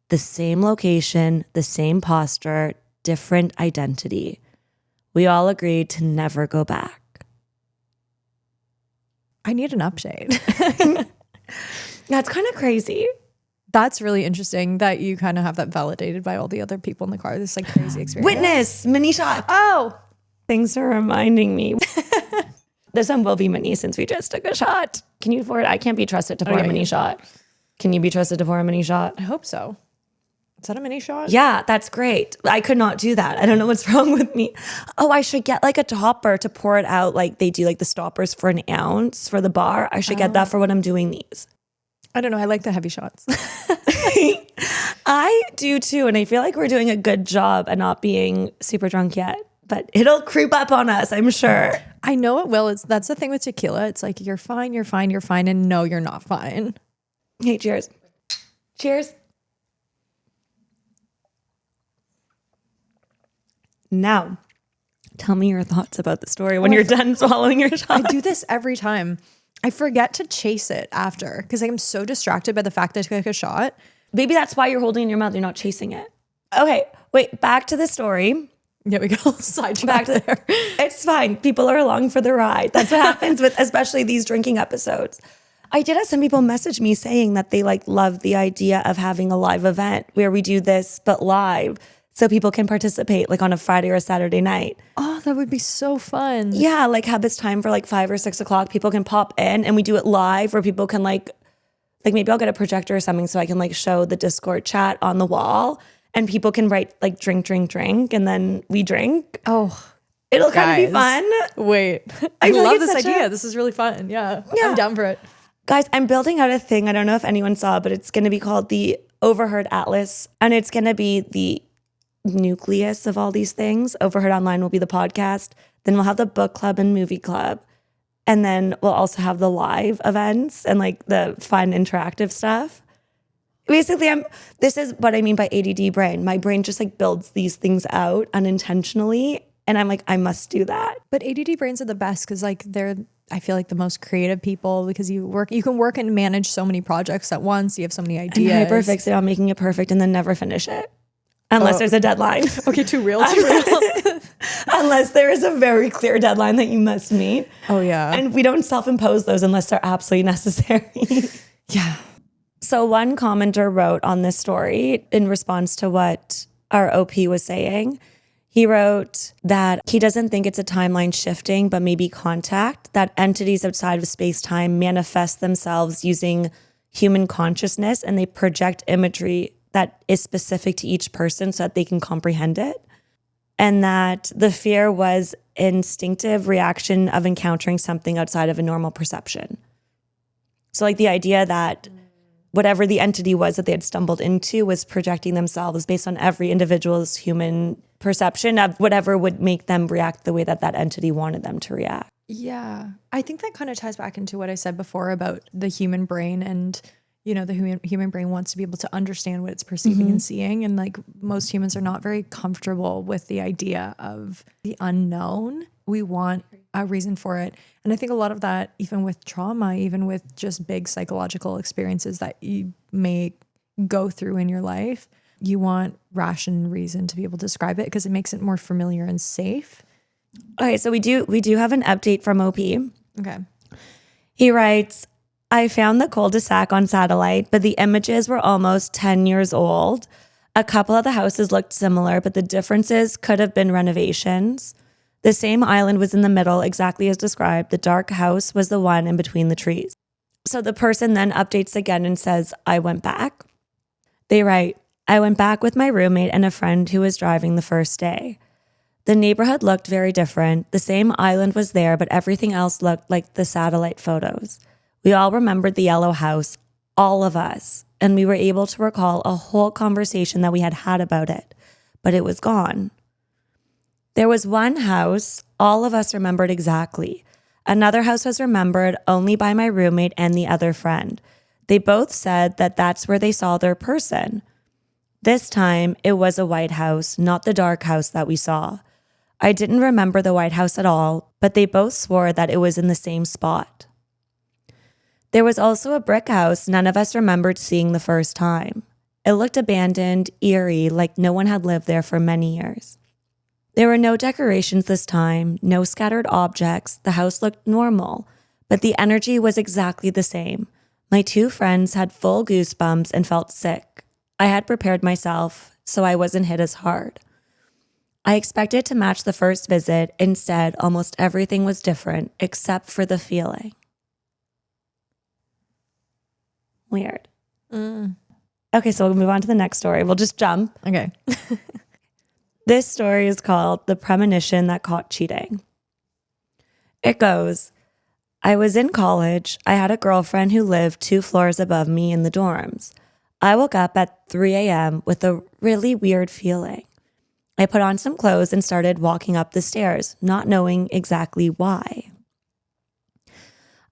[SPEAKER 1] The same location, the same posture, different identity. We all agreed to never go back.
[SPEAKER 2] I need an update.
[SPEAKER 1] That's kind of crazy.
[SPEAKER 2] That's really interesting that you kind of have that validated by all the other people in the car. This like crazy experience.
[SPEAKER 1] Witness, mini shot.
[SPEAKER 2] Oh,
[SPEAKER 1] Things are reminding me. This one will be mini since we just took a shot. Can you afford it? I can't be trusted to pour a mini shot. Can you be trusted to pour a mini shot?
[SPEAKER 2] I hope so. Is that a mini shot?
[SPEAKER 1] Yeah, that's great. I could not do that. I don't know what's wrong with me. Oh, I should get like a topper to pour it out like they do like the stoppers for an ounce for the bar. I should get that for when I'm doing these.
[SPEAKER 2] I don't know. I like the heavy shots.
[SPEAKER 1] I do too. And I feel like we're doing a good job at not being super drunk yet. But it'll creep up on us, I'm sure.
[SPEAKER 2] I know it will. That's the thing with tequila. It's like, you're fine, you're fine, you're fine. And no, you're not fine.
[SPEAKER 1] Hey, cheers. Cheers. Now, tell me your thoughts about the story when you're done swallowing your shot.
[SPEAKER 2] I do this every time. I forget to chase it after because I'm so distracted by the fact that I took a shot.
[SPEAKER 1] Maybe that's why you're holding it in your mouth. You're not chasing it. Okay, wait, back to the story.
[SPEAKER 2] Yeah, we go sidetrack there.
[SPEAKER 1] It's fine. People are along for the ride. That's what happens with especially these drinking episodes. I did have some people message me saying that they like love the idea of having a live event where we do this, but live. So people can participate like on a Friday or a Saturday night.
[SPEAKER 2] Oh, that would be so fun.
[SPEAKER 1] Yeah, like have this time for like 5 or 6 o'clock. People can pop in and we do it live where people can like maybe I'll get a projector or something so I can like show the Discord chat on the wall and people can write like drink, drink, drink and then we drink.
[SPEAKER 2] Oh,
[SPEAKER 1] it'll kind of be fun.
[SPEAKER 2] Wait, I love this idea. This is really fun. Yeah, I'm down for it.
[SPEAKER 1] Guys, I'm building out a thing. I don't know if anyone saw, but it's going to be called the Overheard Atlas and it's going to be the nucleus of all these things. Overheard Online will be the podcast. Then we'll have the book club and movie club. And then we'll also have the live events and like the fun interactive stuff. Basically, this is what I mean by ADD brain. My brain just like builds these things out unintentionally. And I'm like, I must do that.
[SPEAKER 2] But ADD brains are the best because like they're, I feel like the most creative people because you can work and manage so many projects at once. You have so many ideas.
[SPEAKER 1] And hyperfixate on making it perfect and then never finish it. Unless there's a deadline.
[SPEAKER 2] Okay, too real.
[SPEAKER 1] Unless there is a very clear deadline that you must meet.
[SPEAKER 2] Oh, yeah.
[SPEAKER 1] And we don't self-impose those unless they're absolutely necessary.
[SPEAKER 2] Yeah.
[SPEAKER 1] So one commenter wrote on this story in response to what our OP was saying. He wrote that he doesn't think it's a timeline shifting, but maybe contact, that entities outside of space-time manifest themselves using human consciousness and they project imagery that is specific to each person so that they can comprehend it. And that the fear was instinctive reaction of encountering something outside of a normal perception. So like the idea that whatever the entity was that they had stumbled into was projecting themselves based on every individual's human perception of whatever would make them react the way that that entity wanted them to react.
[SPEAKER 2] Yeah. I think that kind of ties back into what I said before about the human brain and you know, the human brain wants to be able to understand what it's perceiving and seeing. And like most humans are not very comfortable with the idea of the unknown. We want a reason for it. And I think a lot of that, even with trauma, even with just big psychological experiences that you may go through in your life, you want rational reason to be able to describe it because it makes it more familiar and safe.
[SPEAKER 1] Okay, so we do have an update from OP.
[SPEAKER 2] Okay.
[SPEAKER 1] He writes, I found the cul-de-sac on satellite, but the images were almost 10 years old. A couple of the houses looked similar, but the differences could have been renovations. The same island was in the middle, exactly as described. The dark house was the one in between the trees. So the person then updates again and says, I went back. They write, I went back with my roommate and a friend who was driving the first day. The neighborhood looked very different. The same island was there, but everything else looked like the satellite photos. We all remembered the yellow house, all of us, and we were able to recall a whole conversation that we had had about it, but it was gone. There was one house all of us remembered exactly. Another house was remembered only by my roommate and the other friend. They both said that that's where they saw their person. This time, it was a white house, not the dark house that we saw. I didn't remember the white house at all, but they both swore that it was in the same spot. There was also a brick house none of us remembered seeing the first time. It looked abandoned, eerie, like no one had lived there for many years. There were no decorations this time, no scattered objects. The house looked normal, but the energy was exactly the same. My two friends had full goosebumps and felt sick. I had prepared myself, so I wasn't hit as hard. I expected to match the first visit. Instead, almost everything was different, except for the feeling. Weird. Okay, so we'll move on to the next story. We'll just jump.
[SPEAKER 2] Okay.
[SPEAKER 1] This story is called The Premonition That Caught Cheating. It goes, I was in college. I had a girlfriend who lived 2 floors above me in the dorms. I woke up at 3 a.m. with a really weird feeling. I put on some clothes and started walking up the stairs, not knowing exactly why.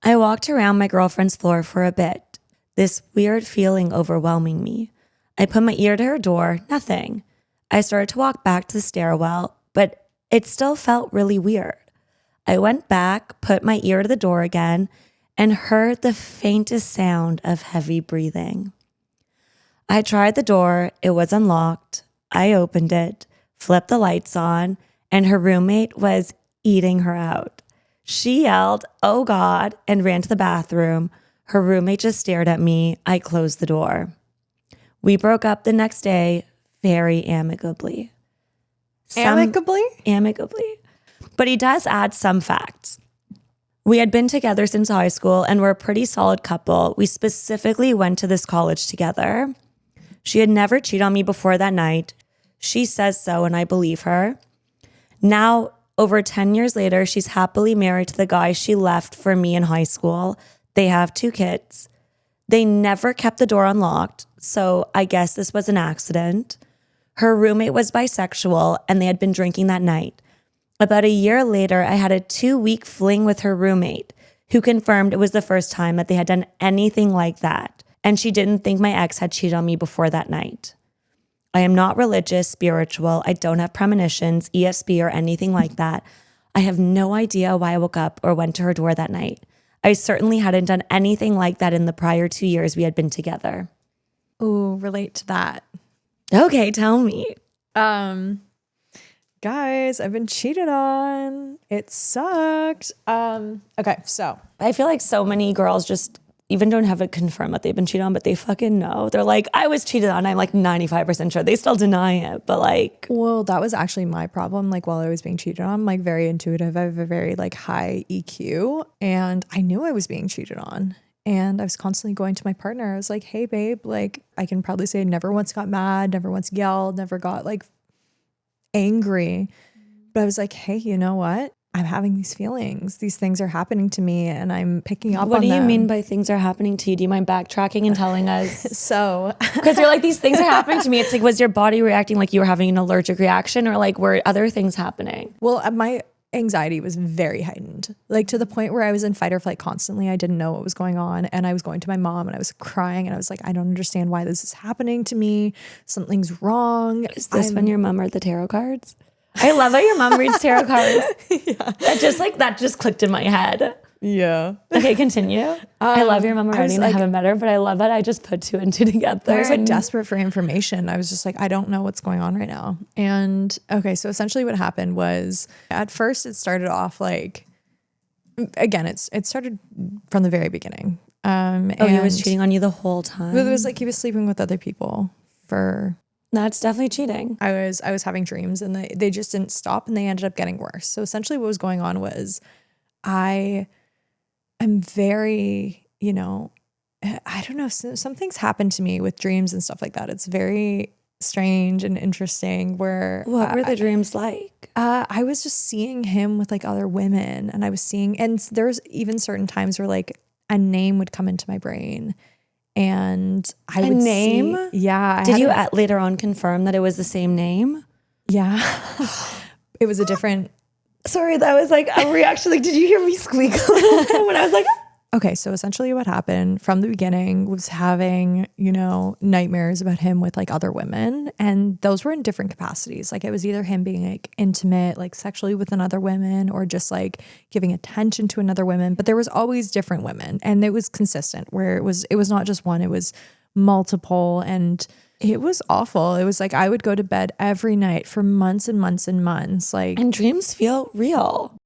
[SPEAKER 1] I walked around my girlfriend's floor for a bit, this weird feeling overwhelming me. I put my ear to her door, nothing. I started to walk back to the stairwell, but it still felt really weird. I went back, put my ear to the door again, and heard the faintest sound of heavy breathing. I tried the door, it was unlocked. I opened it, flipped the lights on, and her roommate was eating her out. She yelled, "Oh God," and ran to the bathroom. Her roommate just stared at me. I closed the door. We broke up the next day very amicably. Amicably. But he does add some facts. We had been together since high school and were a pretty solid couple. We specifically went to this college together. She had never cheated on me before that night. She says so, and I believe her. Now, over 10 years later, she's happily married to the guy she left for me in high school. They have 2 kids. They never kept the door unlocked, so I guess this was an accident. Her roommate was bisexual, and they had been drinking that night. About a year later, I had a 2-week fling with her roommate, who confirmed it was the first time that they had done anything like that, and she didn't think my ex had cheated on me before that night. I am not religious, spiritual. I don't have premonitions, ESP, or anything like that. I have no idea why I woke up or went to her door that night. I certainly hadn't done anything like that in the prior 2 years we had been together.
[SPEAKER 2] Ooh, relate to that.
[SPEAKER 1] Okay, tell me.
[SPEAKER 2] Guys, I've been cheated on. It sucked. Okay, so
[SPEAKER 1] I feel like so many girls just even don't have it confirmed that they've been cheated on, but they fucking know. They're like, I was cheated on. I'm like 95% sure. They still deny it, but like.
[SPEAKER 2] Well, that was actually my problem. Like while I was being cheated on, I'm like very intuitive. I have a very like high EQ, and I knew I was being cheated on. And I was constantly going to my partner. I was like, hey babe, like I can probably say I never once got mad, never once yelled, never got like angry. But I was like, hey, you know what? I'm having these feelings. These things are happening to me and I'm picking up on them.
[SPEAKER 1] What do you mean by things are happening to you? Do you mind backtracking and telling us?
[SPEAKER 2] So,
[SPEAKER 1] because you're like, these things are happening to me. It's like, was your body reacting like you were having an allergic reaction, or like were other things happening?
[SPEAKER 2] Well, my anxiety was very heightened, like to the point where I was in fight or flight constantly. I didn't know what was going on. And I was going to my mom and I was crying and I was like, I don't understand why this is happening to me. Something's wrong.
[SPEAKER 1] Is this when your mom read the tarot cards? I love how your mom reads tarot cards. Yeah. That just clicked in my head.
[SPEAKER 2] Yeah.
[SPEAKER 1] Okay, continue. I love your mom already and I haven't met her, but I love that I just put 2 and 2 together.
[SPEAKER 2] I was like desperate for information. I was just like, I don't know what's going on right now. And okay, so essentially what happened was at first it started off like, again, it started from the very beginning.
[SPEAKER 1] And he was cheating on you the whole time.
[SPEAKER 2] It was like he was sleeping with other people for...
[SPEAKER 1] That's definitely cheating.
[SPEAKER 2] I was having dreams and they just didn't stop and they ended up getting worse. So essentially what was going on was I am very, I don't know, some things happen to me with dreams and stuff like that. It's very strange and interesting where...
[SPEAKER 1] What were the dreams like?
[SPEAKER 2] I was just seeing him with like other women and and there's even certain times where like a name would come into my brain. And I would
[SPEAKER 1] name?
[SPEAKER 2] See, yeah.
[SPEAKER 1] Did you later on confirm that it was the same name?
[SPEAKER 2] Yeah. It was a different.
[SPEAKER 1] Sorry, that was like a reaction. Like, did you hear me squeak a little bit when I was like,
[SPEAKER 2] okay, so essentially what happened from the beginning was having, nightmares about him with like other women. And those were in different capacities. Like it was either him being like intimate, like sexually with another woman, or just like giving attention to another woman. But there was always different women and it was consistent where it was not just one, it was multiple. And it was awful. It was like I would go to bed every night for months and months and months. Like,
[SPEAKER 1] and dreams feel real.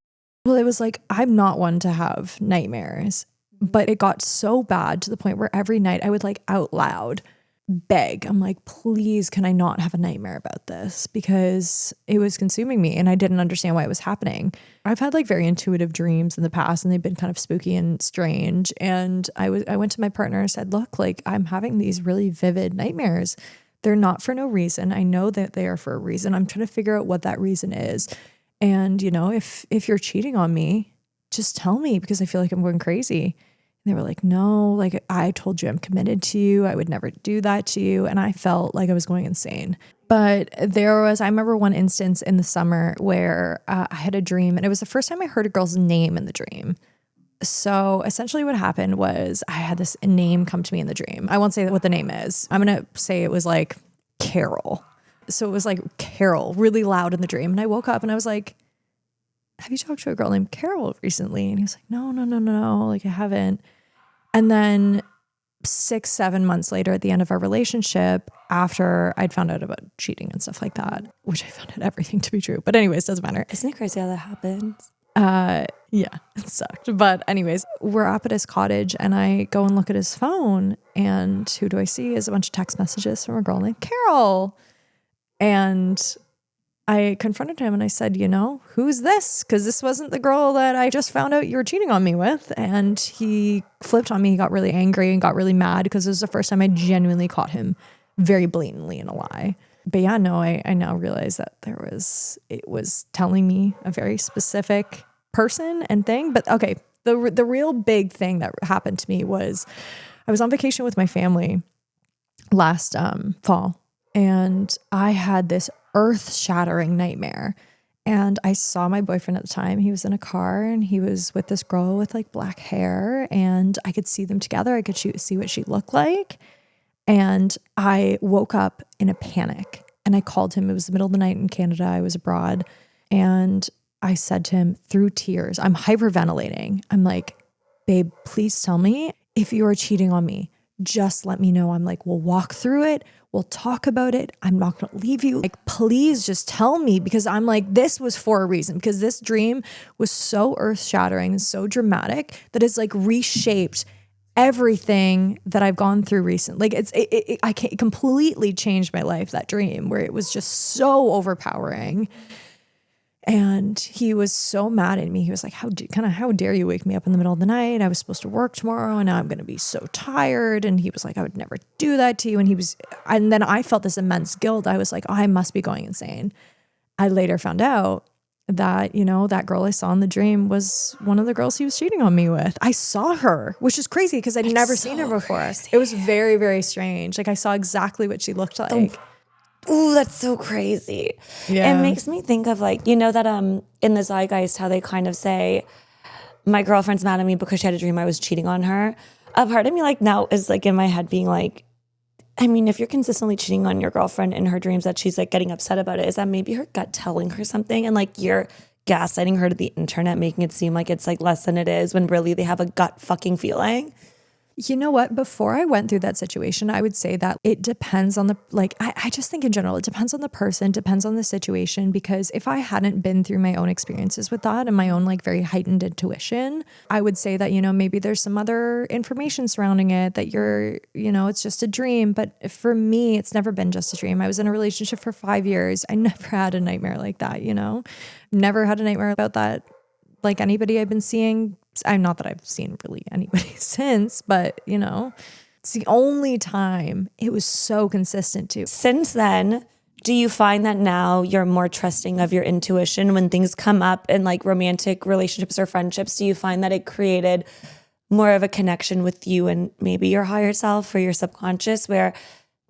[SPEAKER 2] Well, it was like, I'm not one to have nightmares. But it got so bad to the point where every night I would like out loud beg. I'm like, please, can I not have a nightmare about this? Because it was consuming me and I didn't understand why it was happening. I've had like very intuitive dreams in the past and they've been kind of spooky and strange. And I went to my partner and said, look, like I'm having these really vivid nightmares. They're not for no reason. I know that they are for a reason. I'm trying to figure out what that reason is. And, you know, if you're cheating on me, just tell me because I feel like I'm going crazy. And they were like, no, like I told you I'm committed to you. I would never do that to you. And I felt like I was going insane. But I remember one instance in the summer where I had a dream and it was the first time I heard a girl's name in the dream. So essentially what happened was I had this name come to me in the dream. I won't say what the name is. I'm going to say it was like Carol. So it was like Carol really loud in the dream. And I woke up and I was like, have you talked to a girl named Carol recently? And he was like, no, like I haven't. And then 6-7 months later at the end of our relationship, after I'd found out about cheating and stuff like that, which I found out everything to be true. But anyways, doesn't matter.
[SPEAKER 1] Isn't it crazy how that happens?
[SPEAKER 2] Yeah, it sucked. But anyways, we're up at his cottage and I go and look at his phone and who do I see is a bunch of text messages from a girl named Carol. And I confronted him and I said, you know, who's this? Because this wasn't the girl that I just found out you were cheating on me with. And he flipped on me. He got really angry and got really mad because it was the first time I genuinely caught him very blatantly in a lie. But yeah, no, I now realize that it was telling me a very specific person and thing. But okay, the real big thing that happened to me was I was on vacation with my family last fall. And I had this earth-shattering nightmare. And I saw my boyfriend at the time. He was in a car and he was with this girl with like black hair and I could see them together. I could see what she looked like. And I woke up in a panic and I called him. It was the middle of the night in Canada. I was abroad. And I said to him through tears, I'm hyperventilating. I'm like, babe, please tell me if you are cheating on me. Just let me know. I'm like, we'll walk through it. We'll talk about it. I'm not going to leave you. Like, please just tell me because I'm like, this was for a reason because this dream was so earth shattering and so dramatic that it's like reshaped everything that I've gone through recently. Like it completely changed my life, that dream where it was just so overpowering. And he was so mad at me. He was like, how dare you wake me up in the middle of the night? I was supposed to work tomorrow and now I'm going to be so tired. And he was like, I would never do that to you. And then I felt this immense guilt. I was like, oh, I must be going insane. I later found out that, you know, that girl I saw in the dream was one of the girls he was cheating on me with. I saw her, which is crazy because I'd never seen her before. Crazy. It was very, very strange. Like I saw exactly what she looked like.
[SPEAKER 1] Ooh, that's so crazy.
[SPEAKER 2] Yeah.
[SPEAKER 1] It makes me think of like, you know that in the Zeitgeist, how they kind of say, my girlfriend's mad at me because she had a dream I was cheating on her. A part of me like now is like in my head being like, I mean, if you're consistently cheating on your girlfriend in her dreams that she's like getting upset about it, is that maybe her gut telling her something and like you're gaslighting her to the internet, making it seem like it's like less than it is when really they have a gut fucking feeling?
[SPEAKER 2] You know what? Before I went through that situation, I would say that it depends on I just think in general, it depends on the person, depends on the situation, because if I hadn't been through my own experiences with that and my own like very heightened intuition, I would say that, you know, maybe there's some other information surrounding it that it's just a dream. But for me, it's never been just a dream. I was in a relationship for 5 years. I never had a nightmare like that, you know, never had a nightmare about that. Like anybody I've been seeing, I'm not that I've seen really anybody since, but you know, it's the only time it was so consistent too.
[SPEAKER 1] Since then, do you find that now you're more trusting of your intuition when things come up in like romantic relationships or friendships? Do you find that it created more of a connection with you and maybe your higher self or your subconscious where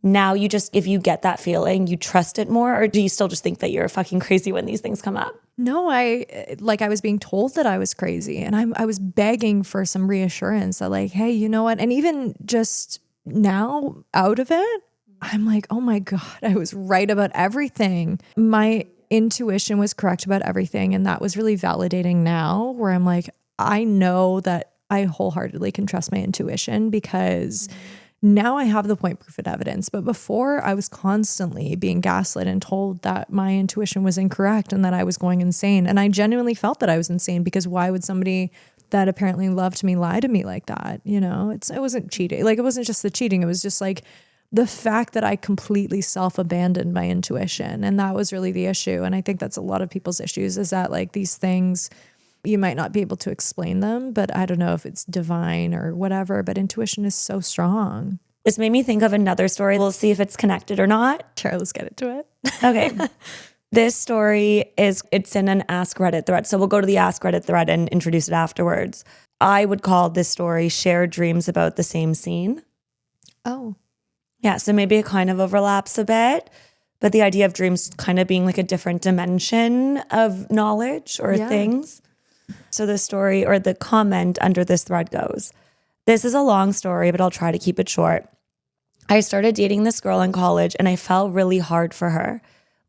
[SPEAKER 1] now you just, if you get that feeling, you trust it more? Or do you still just think that you're fucking crazy when these things come up?
[SPEAKER 2] No, I was being told that I was crazy and I was begging for some reassurance that like, hey, you know what? And even just now out of it, I'm like, oh my God, I was right about everything. My intuition was correct about everything. And that was really validating now where I'm like, I know that I wholeheartedly can trust my intuition because now I have the point proof evidence. But before I was constantly being gaslit and told that my intuition was incorrect and that I was going insane. And I genuinely felt that I was insane because why would somebody that apparently loved me lie to me like that? You know, it wasn't cheating. Like it wasn't just the cheating. It was just like the fact that I completely self-abandoned my intuition. And that was really the issue. And I think that's a lot of people's issues, is that like these things, you might not be able to explain them, but I don't know if it's divine or whatever, but intuition is so strong.
[SPEAKER 1] This made me think of another story. We'll see if it's connected or not.
[SPEAKER 2] Sure, let's get into it.
[SPEAKER 1] Okay. This story it's in an Ask Reddit thread. So we'll go to the Ask Reddit thread and introduce it afterwards. I would call this story Shared Dreams About the Same Scene.
[SPEAKER 2] Oh.
[SPEAKER 1] Yeah, so maybe it kind of overlaps a bit, but the idea of dreams kind of being like a different dimension of knowledge or things. So the story or the comment under this thread goes, this is a long story, but I'll try to keep it short. I started dating this girl in college and I fell really hard for her.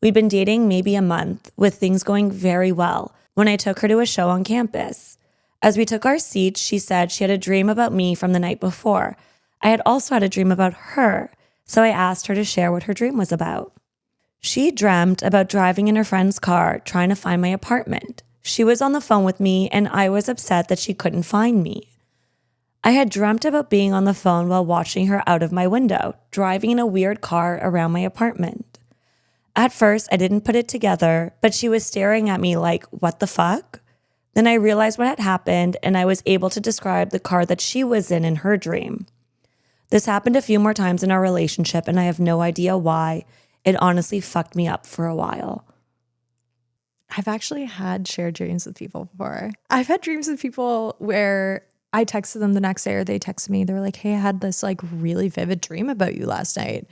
[SPEAKER 1] We'd been dating maybe a month with things going very well when I took her to a show on campus. As we took our seats, she said she had a dream about me from the night before. I had also had a dream about her, so I asked her to share what her dream was about. She dreamt about driving in her friend's car, trying to find my apartment. She was on the phone with me, and I was upset that she couldn't find me. I had dreamt about being on the phone while watching her out of my window, driving in a weird car around my apartment. At first, I didn't put it together, but she was staring at me like, what the fuck? Then I realized what had happened, and I was able to describe the car that she was in her dream. This happened a few more times in our relationship, and I have no idea why. It honestly fucked me up for a while.
[SPEAKER 2] I've actually had shared dreams with people before. I've had dreams with people where I texted them the next day or they texted me. They were like, hey, I had this like really vivid dream about you last night.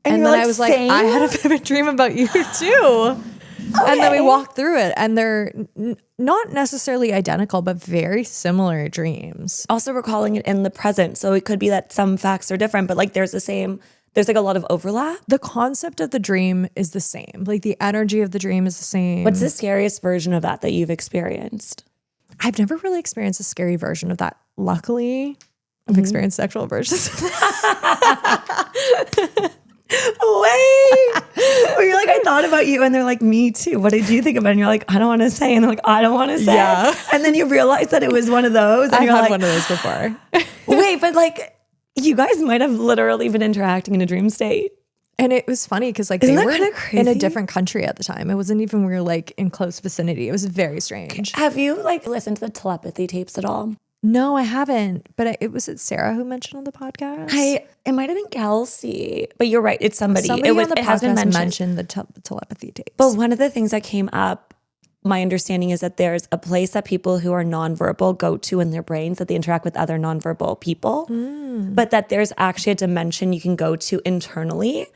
[SPEAKER 2] And then
[SPEAKER 1] like,
[SPEAKER 2] I was like, I had a vivid dream about you too. Okay. And then we walked through it, and they're not necessarily identical, but very similar dreams.
[SPEAKER 1] Also, we're calling it in the present. So it could be that some facts are different, but like there's like a lot of overlap.
[SPEAKER 2] The concept of the dream is the same. Like the energy of the dream is the same.
[SPEAKER 1] What's the scariest version of that you've experienced?
[SPEAKER 2] I've never really experienced a scary version of that. Luckily, I've experienced sexual versions of that.
[SPEAKER 1] Wait. Or you're like, I thought about you, and they're like, me too. What did you think about it? And you're like, I don't want to say. And they're like, I don't want to say.
[SPEAKER 2] Yeah.
[SPEAKER 1] And then you realize that it was one of those. And
[SPEAKER 2] I've
[SPEAKER 1] you're
[SPEAKER 2] had
[SPEAKER 1] like,
[SPEAKER 2] one of those before.
[SPEAKER 1] Wait, but like, you guys might have literally been interacting in a dream state.
[SPEAKER 2] And it was funny because like
[SPEAKER 1] Isn't
[SPEAKER 2] they
[SPEAKER 1] that
[SPEAKER 2] were
[SPEAKER 1] kinda crazy?
[SPEAKER 2] in a different country at the time. It wasn't even we were like in close vicinity. It was very strange.
[SPEAKER 1] Have you like listened to the telepathy tapes at all?
[SPEAKER 2] No, I haven't. But it was Sarah who mentioned on the podcast.
[SPEAKER 1] It might have been Kelsey, but you're right. It's somebody.
[SPEAKER 2] Somebody
[SPEAKER 1] it
[SPEAKER 2] on the
[SPEAKER 1] has been
[SPEAKER 2] podcast
[SPEAKER 1] mentioned.
[SPEAKER 2] mentioned the telepathy tapes.
[SPEAKER 1] But one of the things that came up, my understanding is that there's a place that people who are nonverbal go to in their brains, that they interact with other nonverbal people, but that there's actually a dimension you can go to internally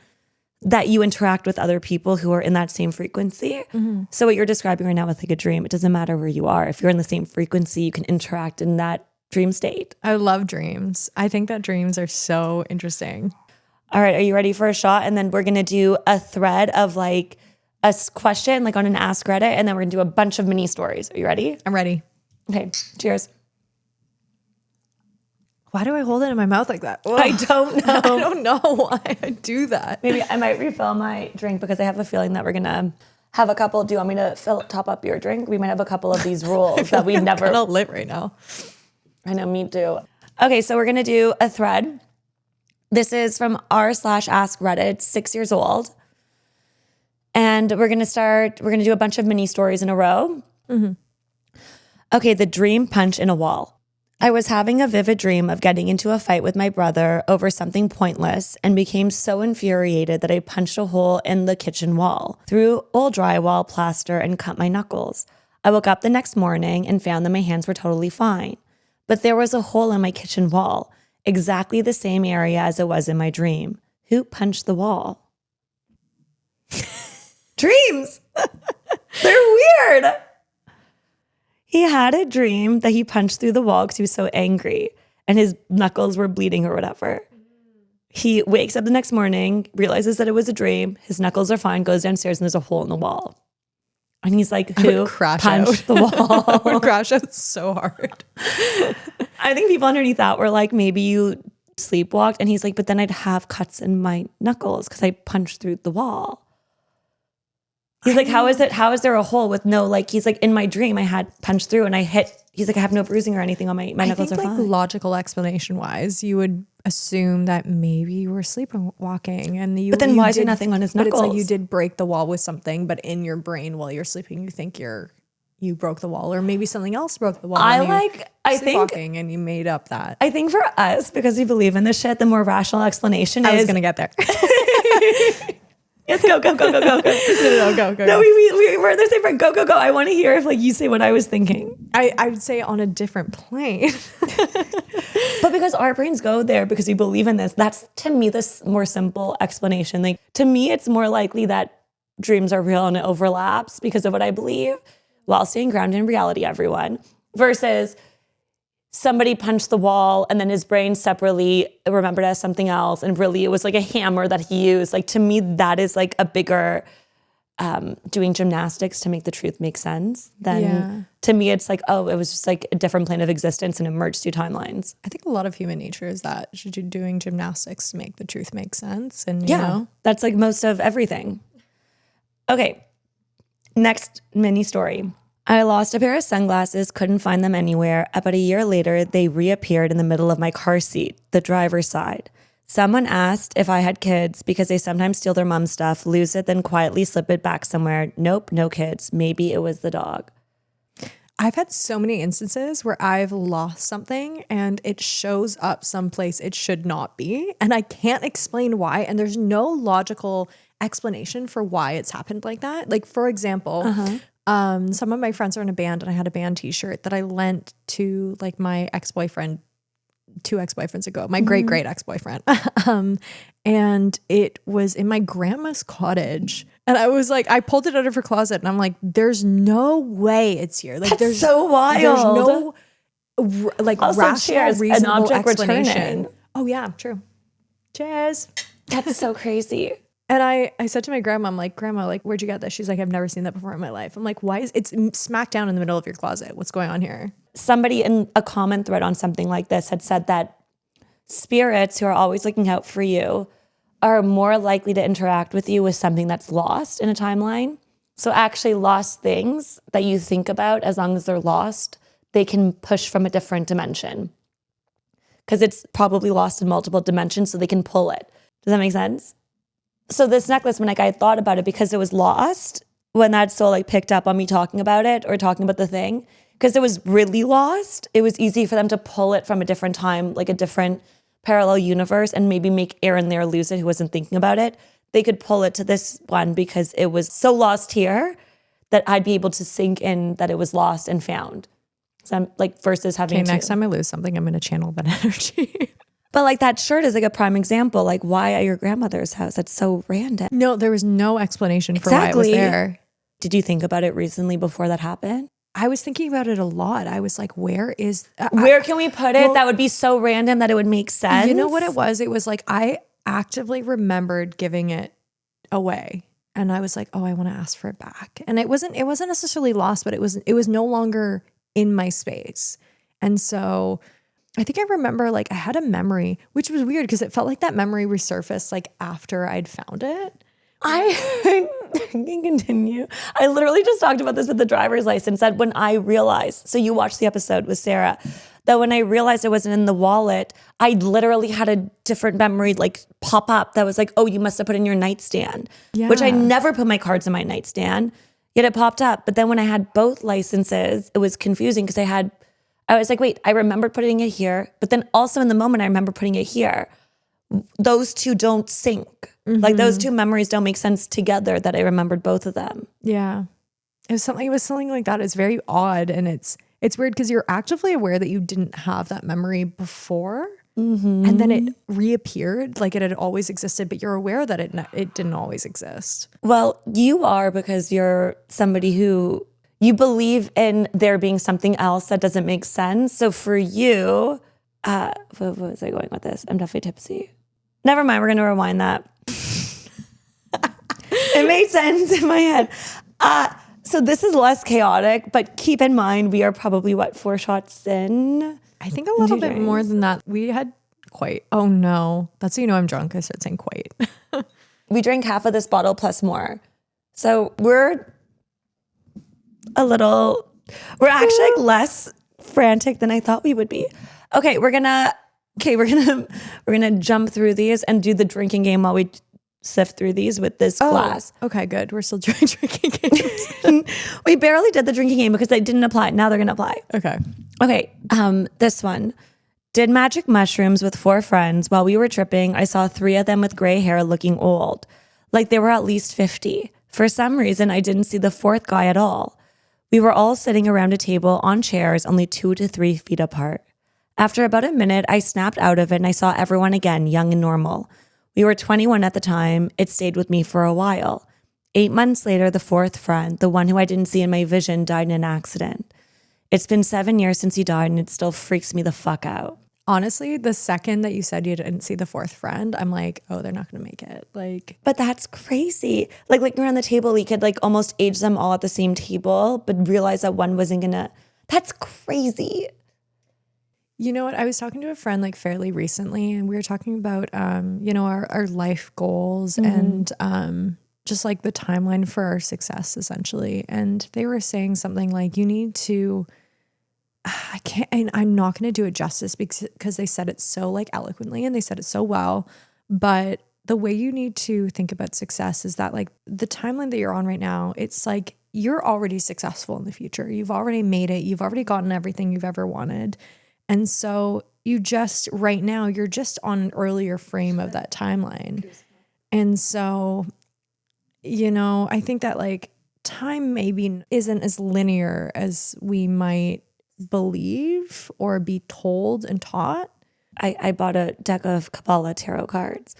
[SPEAKER 1] that you interact with other people who are in that same frequency. So what you're describing right now with like a dream, it doesn't matter where you are. If you're in the same frequency, you can interact in that dream state.
[SPEAKER 2] I love dreams. I think that dreams are so interesting.
[SPEAKER 1] All right, are you ready for a shot? And then we're going to do a thread of like a question like on an Ask Reddit, and then we're going to do a bunch of mini stories. Are you ready?
[SPEAKER 2] I'm ready.
[SPEAKER 1] Okay, cheers.
[SPEAKER 2] Why do I hold it in my mouth like that? Ugh.
[SPEAKER 1] I don't know.
[SPEAKER 2] I don't know why I do that.
[SPEAKER 1] Maybe I might refill my drink because I have a feeling that we're going to have a couple. Do you want me to top up your drink? We might have a couple of these rules that we've never.
[SPEAKER 2] I'm kind of lit right now.
[SPEAKER 1] I know, me too. Okay, so we're going to do a thread. This is from r/Ask Reddit, 6 years old. And we're going to do a bunch of mini stories in a row. Okay, the dream punch in a wall. I was having a vivid dream of getting into a fight with my brother over something pointless and became so infuriated that I punched a hole in the kitchen wall, threw old drywall, plaster, and cut my knuckles. I woke up the next morning and found that my hands were totally fine. But there was a hole in my kitchen wall, exactly the same area as it was in my dream. Who punched the wall? Dreams! They're weird! He had a dream that he punched through the wall because he was so angry and his knuckles were bleeding or whatever. He wakes up the next morning, realizes that it was a dream. His knuckles are fine, goes downstairs, and there's a hole in the wall. And he's like, who punched the wall?
[SPEAKER 2] I would crash out so hard.
[SPEAKER 1] I think people underneath that were like, maybe you sleepwalked. And he's like, but then I'd have cuts in my knuckles because I punched through the wall. He's like, how is there a hole with no, like, he's like, in my dream, I had punched through and I hit, he's like, I have no bruising or anything on my knuckles are fine.
[SPEAKER 2] Logical explanation wise, you would assume that maybe you were sleepwalking
[SPEAKER 1] but then why is there nothing on his knuckles?
[SPEAKER 2] But it's like you did break the wall with something, but in your brain while you're sleeping, you think you broke the wall, or maybe something else broke the wall.
[SPEAKER 1] I think,
[SPEAKER 2] and you made up that.
[SPEAKER 1] I think for us, because we believe in this shit, the more rational explanation is.
[SPEAKER 2] I was going to get there.
[SPEAKER 1] Yes, go.
[SPEAKER 2] No, go.
[SPEAKER 1] No, we're in the same part. Go. I want to hear if like you say what I was thinking.
[SPEAKER 2] I would say on a different plane.
[SPEAKER 1] But because our brains go there because we believe in this, that's to me this more simple explanation. Like to me, it's more likely that dreams are real and it overlaps because of what I believe while staying grounded in reality, everyone. Versus somebody punched the wall and then his brain separately remembered as something else. And really it was like a hammer that he used. Like to me, that is like a bigger doing gymnastics to make the truth make sense. Then to me, it's like, oh, it was just like a different plane of existence and it merged two timelines.
[SPEAKER 2] I think a lot of human nature is that you're doing gymnastics to make the truth make sense. And you know,
[SPEAKER 1] that's like most of everything. Okay, next mini story. I lost a pair of sunglasses, couldn't find them anywhere. About a year later, they reappeared in the middle of my car seat, the driver's side. Someone asked if I had kids because they sometimes steal their mom's stuff, lose it, then quietly slip it back somewhere. Nope, no kids. Maybe it was the dog.
[SPEAKER 2] I've had so many instances where I've lost something and it shows up someplace it should not be. And I can't explain why. And there's no logical explanation for why it's happened like that. Like, for example, some of my friends are in a band and I had a band t-shirt that I lent to like my ex-boyfriend 2 ex-boyfriends ago, my great ex-boyfriend. And it was in my grandma's cottage. And I was like, I pulled it out of her closet and I'm like, there's no way it's here. Like,
[SPEAKER 1] That's so wild.
[SPEAKER 2] There's no like
[SPEAKER 1] also,
[SPEAKER 2] rational,
[SPEAKER 1] cheers,
[SPEAKER 2] reasonable
[SPEAKER 1] an object
[SPEAKER 2] explanation.
[SPEAKER 1] returning.
[SPEAKER 2] Oh yeah, true. Cheers.
[SPEAKER 1] That's so crazy.
[SPEAKER 2] And I said to my grandma, I'm like, Grandma, like, where'd you get this? She's like, I've never seen that before in my life. I'm like, why is it's smack down in the middle of your closet? What's going on here?
[SPEAKER 1] Somebody in a comment thread on something like this had said that spirits who are always looking out for you are more likely to interact with you with something that's lost in a timeline. So actually lost things that you think about, as long as they're lost, they can push from a different dimension. Because it's probably lost in multiple dimensions, so they can pull it. Does that make sense? So this necklace, when like I thought about it, because it was lost, when that soul like picked up on me talking about it or talking about the thing, because it was really lost, it was easy for them to pull it from a different time, like a different parallel universe, and maybe make Erin there lose it who wasn't thinking about it. They could pull it to this one because it was so lost here that I'd be able to sink in that it was lost and found. So I'm like, versus having
[SPEAKER 2] next time I lose something, I'm going to channel that energy.
[SPEAKER 1] But like that shirt is like a prime example. Like, why at your grandmother's house? That's so random.
[SPEAKER 2] No, there was no explanation for why it was there.
[SPEAKER 1] Did you think about it recently before that happened?
[SPEAKER 2] I was thinking about it a lot. I was like, where
[SPEAKER 1] can we put it? That would be so random that it would make sense.
[SPEAKER 2] You know what it was? It was like I actively remembered giving it away. And I was like, oh, I want to ask for it back. And it wasn't necessarily lost, but it was no longer in my space. And so I think I remember like I had a memory, which was weird because it felt like that memory resurfaced like after I'd found it.
[SPEAKER 1] I can continue. I literally just talked about this with the driver's license, that when I realized, so you watched the episode with Sarah, that when I realized it wasn't in the wallet, I literally had a different memory like pop up that was like, oh, you must have put it in your nightstand, which I never put my cards in my nightstand, yet it popped up. But then when I had both licenses, it was confusing because I was like, wait, I remember putting it here, but then also in the moment I remember putting it here. Those two don't sync. Mm-hmm. Like those two memories don't make sense together, that I remembered both of them.
[SPEAKER 2] Yeah. It was something like that. It's very odd. And it's weird because you're actively aware that you didn't have that memory before. Mm-hmm. And then it reappeared like it had always existed, but you're aware that it didn't always exist.
[SPEAKER 1] Well, you are, because you're somebody who, you believe in there being something else that doesn't make sense. So for you, where was I going with this? I'm definitely tipsy. Never mind, we're going to rewind that. It made sense in my head. So this is less chaotic, but keep in mind, we are probably, 4 shots in?
[SPEAKER 2] I think a little bit more than that. We had quite. Oh no. That's how you know I'm drunk. I start saying quite.
[SPEAKER 1] We drank half of this bottle plus more. So we're actually like less frantic than I thought we would be. Okay, we're gonna jump through these and do the drinking game while we sift through these with this glass.
[SPEAKER 2] Okay, good. We're still doing drinking games.
[SPEAKER 1] We barely did the drinking game because they didn't apply. Now they're gonna apply.
[SPEAKER 2] Okay.
[SPEAKER 1] This one. Did magic mushrooms with 4 friends. While we were tripping, I saw 3 of them with gray hair looking old. Like they were at least 50. For some reason, I didn't see the 4th guy at all. We were all sitting around a table on chairs only 2 to 3 feet apart. After about a minute, I snapped out of it and I saw everyone again, young and normal. We were 21 at the time. It stayed with me for a while. 8 months later, the 4th friend, the one who I didn't see in my vision, died in an accident. It's been 7 years since he died and it still freaks me the fuck out.
[SPEAKER 2] Honestly, the second that you said you didn't see the 4th friend, I'm like, oh, they're not going to make it. Like,
[SPEAKER 1] but that's crazy. Like looking around the table, we could like almost age them all at the same table, but realize that one wasn't gonna. That's crazy.
[SPEAKER 2] You know what? I was talking to a friend like fairly recently, and we were talking about, our life goals and just like the timeline for our success, essentially. And they were saying something like, you need to. I can't, and I'm not going to do it justice because they said it so like eloquently and they said it so well. But the way you need to think about success is that like the timeline that you're on right now, it's like you're already successful in the future. You've already made it. You've already gotten everything you've ever wanted. And so you just right now, you're just on an earlier frame of that timeline. And so, I think that like time maybe isn't as linear as we might believe or be told and taught.
[SPEAKER 1] I bought a deck of Kabbalah tarot cards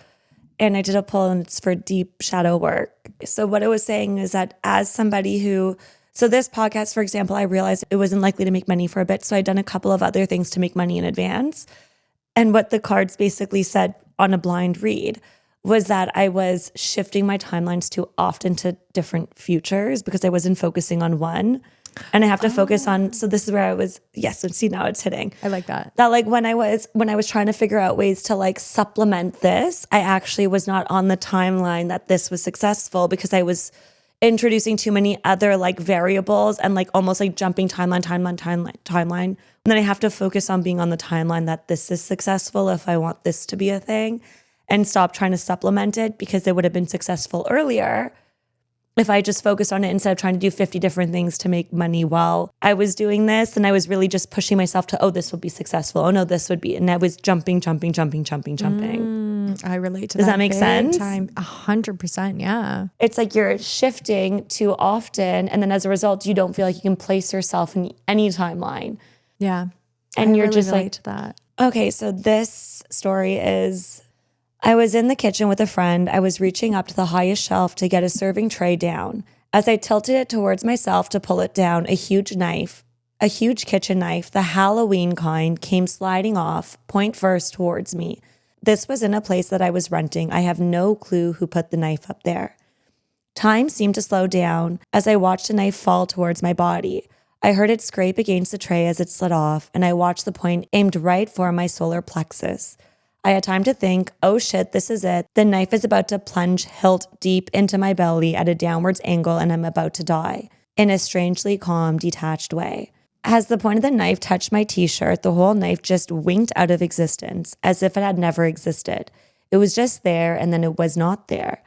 [SPEAKER 1] and I did a pull and it's for deep shadow work. So what it was saying is that as somebody so this podcast, for example, I realized it wasn't likely to make money for a bit. So I'd done a couple of other things to make money in advance. And what the cards basically said on a blind read was that I was shifting my timelines too often to different futures because I wasn't focusing on one. And I have to focus on, so this is where I was, yes, and see now it's hitting.
[SPEAKER 2] I like that.
[SPEAKER 1] That like when I was trying to figure out ways to like supplement this, I actually was not on the timeline that this was successful because I was introducing too many other like variables and like almost like jumping timeline. And then I have to focus on being on the timeline that this is successful if I want this to be a thing and stop trying to supplement it because it would have been successful earlier if I just focused on it instead of trying to do 50 different things to make money while I was doing this. And I was really just pushing myself to, oh, this would be successful. Oh, no, this would be. And I was jumping.
[SPEAKER 2] I relate to that.
[SPEAKER 1] Does that make sense?
[SPEAKER 2] 100%. Yeah.
[SPEAKER 1] It's like you're shifting too often. And then as a result, you don't feel like you can place yourself in any timeline.
[SPEAKER 2] Yeah.
[SPEAKER 1] And you're
[SPEAKER 2] really
[SPEAKER 1] just
[SPEAKER 2] relate
[SPEAKER 1] like,
[SPEAKER 2] to that.
[SPEAKER 1] Okay, so this story is, I was in the kitchen with a friend. I was reaching up to the highest shelf to get a serving tray down. As I tilted it towards myself to pull it down, a huge kitchen knife, the Halloween kind, came sliding off, point first towards me. This was in a place that I was renting. I have no clue who put the knife up there. Time seemed to slow down as I watched the knife fall towards my body. I heard it scrape against the tray as it slid off, and I watched the point aimed right for my solar plexus. I had time to think, oh shit, this is it. The knife is about to plunge hilt deep into my belly at a downwards angle and I'm about to die in a strangely calm, detached way. As the point of the knife touched my t-shirt, the whole knife just winked out of existence as if it had never existed. It was just there and then it was not there.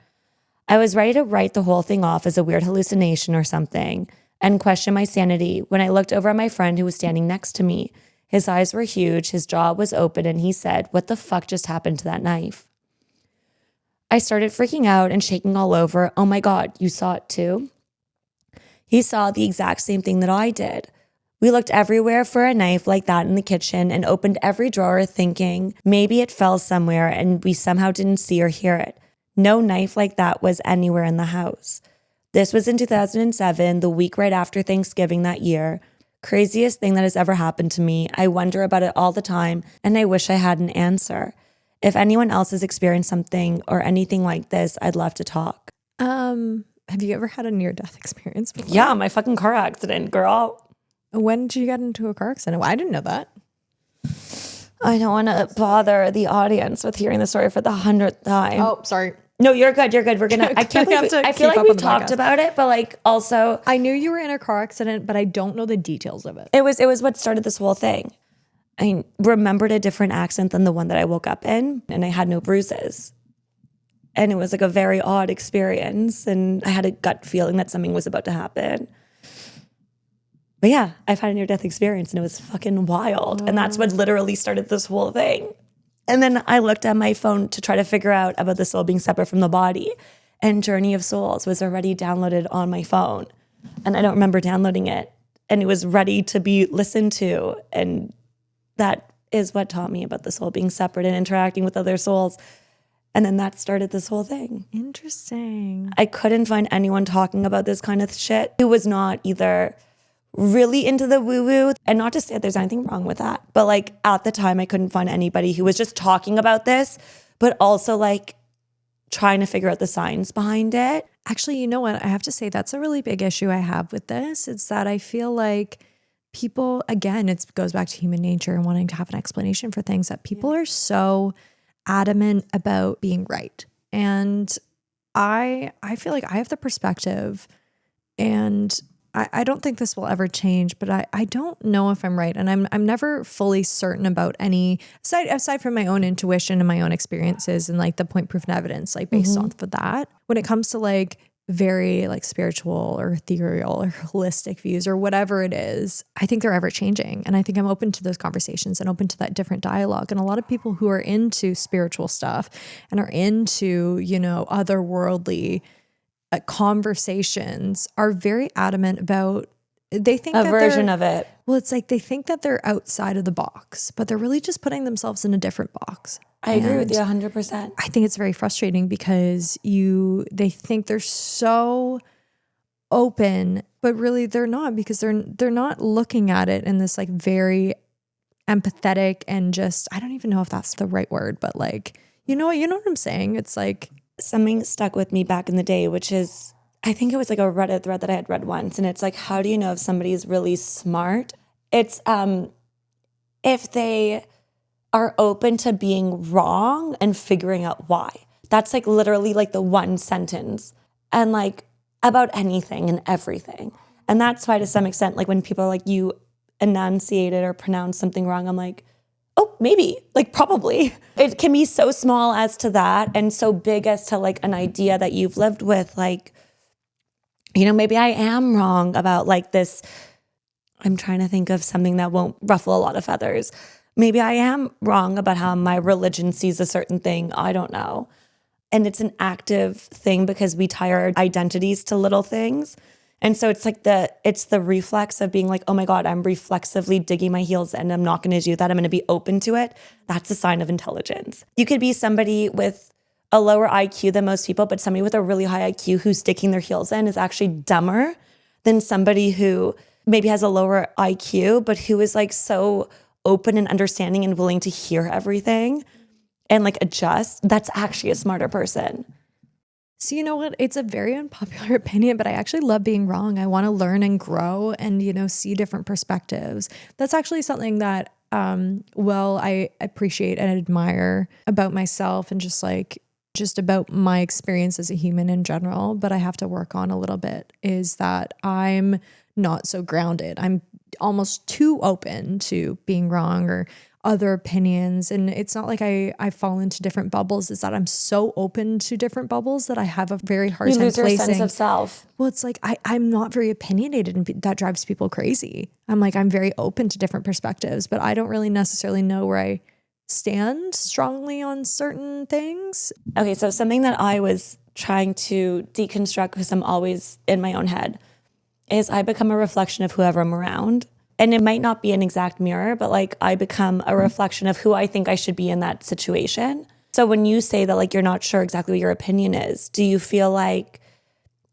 [SPEAKER 1] I was ready to write the whole thing off as a weird hallucination or something and question my sanity when I looked over at my friend who was standing next to me. His eyes were huge, his jaw was open, and he said, "What the fuck just happened to that knife?" I started freaking out and shaking all over. Oh my God, you saw it too? He saw the exact same thing that I did. We looked everywhere for a knife like that in the kitchen and opened every drawer thinking maybe it fell somewhere and we somehow didn't see or hear it. No knife like that was anywhere in the house. This was in 2007, the week right after Thanksgiving that year. Craziest thing that has ever happened to me. I wonder about it all the time, and I wish I had an answer. If anyone else has experienced something or anything like this, I'd love to talk.
[SPEAKER 2] Have you ever had a near-death experience before?
[SPEAKER 1] Yeah, my fucking car accident, girl.
[SPEAKER 2] When did you get into a car accident? Well, I didn't know that.
[SPEAKER 1] I don't want to bother the audience with hearing the story for the 100th time.
[SPEAKER 2] Oh, sorry.
[SPEAKER 1] No, you're good. You're good. We're gonna. I can't believe. I feel like we've talked about it, but like also,
[SPEAKER 2] I knew you were in a car accident, but I don't know the details of it.
[SPEAKER 1] It was what started this whole thing. I remembered a different accent than the one that I woke up in, and I had no bruises. And it was like a very odd experience, and I had a gut feeling that something was about to happen. But yeah, I've had a near-death experience, and it was fucking wild. And that's what literally started this whole thing. And then I looked at my phone to try to figure out about the soul being separate from the body. And Journey of Souls was already downloaded on my phone. And I don't remember downloading it. And it was ready to be listened to. And that is what taught me about the soul being separate and interacting with other souls. And then that started this whole thing.
[SPEAKER 2] Interesting.
[SPEAKER 1] I couldn't find anyone talking about this kind of shit who was not either really into the woo-woo, and not to say that there's anything wrong with that, but like at the time I couldn't find anybody who was just talking about this, but also like trying to figure out the science behind it.
[SPEAKER 2] Actually, you know what? I have to say that's a really big issue I have with this. It's that I feel like people, again, it goes back to human nature and wanting to have an explanation for things, that people are so adamant about being right. And I feel like I have the perspective, and I don't think this will ever change, but I don't know if I'm right. And I'm never fully certain about any, aside from my own intuition and my own experiences and like the point proof and evidence, like based off of that. When it comes to like very like spiritual or ethereal or holistic views or whatever it is, I think they're ever changing. And I think I'm open to those conversations and open to that different dialogue. And a lot of people who are into spiritual stuff and are into, you know, otherworldly conversations are very adamant about, they think
[SPEAKER 1] a version of it.
[SPEAKER 2] Well, it's like they think that they're outside of the box, but they're really just putting themselves in a different box.
[SPEAKER 1] I agree with you 100%.
[SPEAKER 2] I think it's very frustrating because they think they're so open, but really they're not, because they're not looking at it in this like very empathetic and just, I don't even know if that's the right word, but like, you know what I'm saying? It's like,
[SPEAKER 1] something stuck with me back in the day, which is, I think it was like a Reddit thread that I had read once. And it's like, how do you know if somebody's really smart? It's if they are open to being wrong and figuring out why. That's like literally like the one sentence, and like about anything and everything. And that's why to some extent, like when people are like, you enunciated or pronounced something wrong, I'm like, oh, maybe, like probably. It can be so small as to that and so big as to like an idea that you've lived with, like, you know, maybe I am wrong about like this. I'm trying to think of something that won't ruffle a lot of feathers. Maybe I am wrong about how my religion sees a certain thing. I don't know. And it's an active thing because we tie our identities to little things. And so it's like it's the reflex of being like, oh my God, I'm reflexively digging my heels and I'm not going to do that. I'm going to be open to it. That's a sign of intelligence. You could be somebody with a lower IQ than most people, but somebody with a really high IQ who's digging their heels in is actually dumber than somebody who maybe has a lower IQ, but who is like so open and understanding and willing to hear everything and like adjust. That's actually a smarter person.
[SPEAKER 2] So you know what? It's a very unpopular opinion, but I actually love being wrong. I want to learn and grow and, you know, see different perspectives. That's actually something that, I appreciate and admire about myself and just about my experience as a human in general. But I have to work on a little bit is that I'm not so grounded. I'm almost too open to being wrong or other opinions. And it's not like I fall into different bubbles. It's that I'm so open to different bubbles that I have a very hard time placing. You lose your sense
[SPEAKER 1] of self.
[SPEAKER 2] Well, it's like I'm not very opinionated, and that drives people crazy. I'm very open to different perspectives, but I don't really necessarily know where I stand strongly on certain things.
[SPEAKER 1] Okay, so something that I was trying to deconstruct because I'm always in my own head is I become a reflection of whoever I'm around. And it might not be an exact mirror, but like I become a reflection of who I think I should be in that situation. So when you say that like you're not sure exactly what your opinion is, do you feel like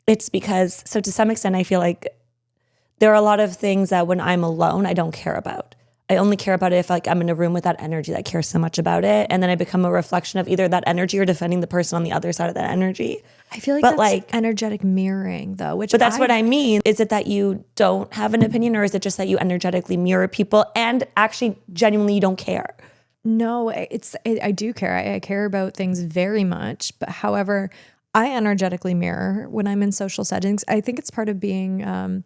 [SPEAKER 1] it's because, so to some extent I feel like there are a lot of things that when I'm alone, I don't care about. I only care about it if like I'm in a room with that energy that cares so much about it. And then I become a reflection of either that energy or defending the person on the other side of that energy.
[SPEAKER 2] I feel like that's like energetic mirroring though,
[SPEAKER 1] but that's what I mean. Is it that you don't have an opinion, or is it just that you energetically mirror people and actually genuinely you don't care?
[SPEAKER 2] No, I do care. I care about things very much. But however, I energetically mirror when I'm in social settings. I think it's part of being,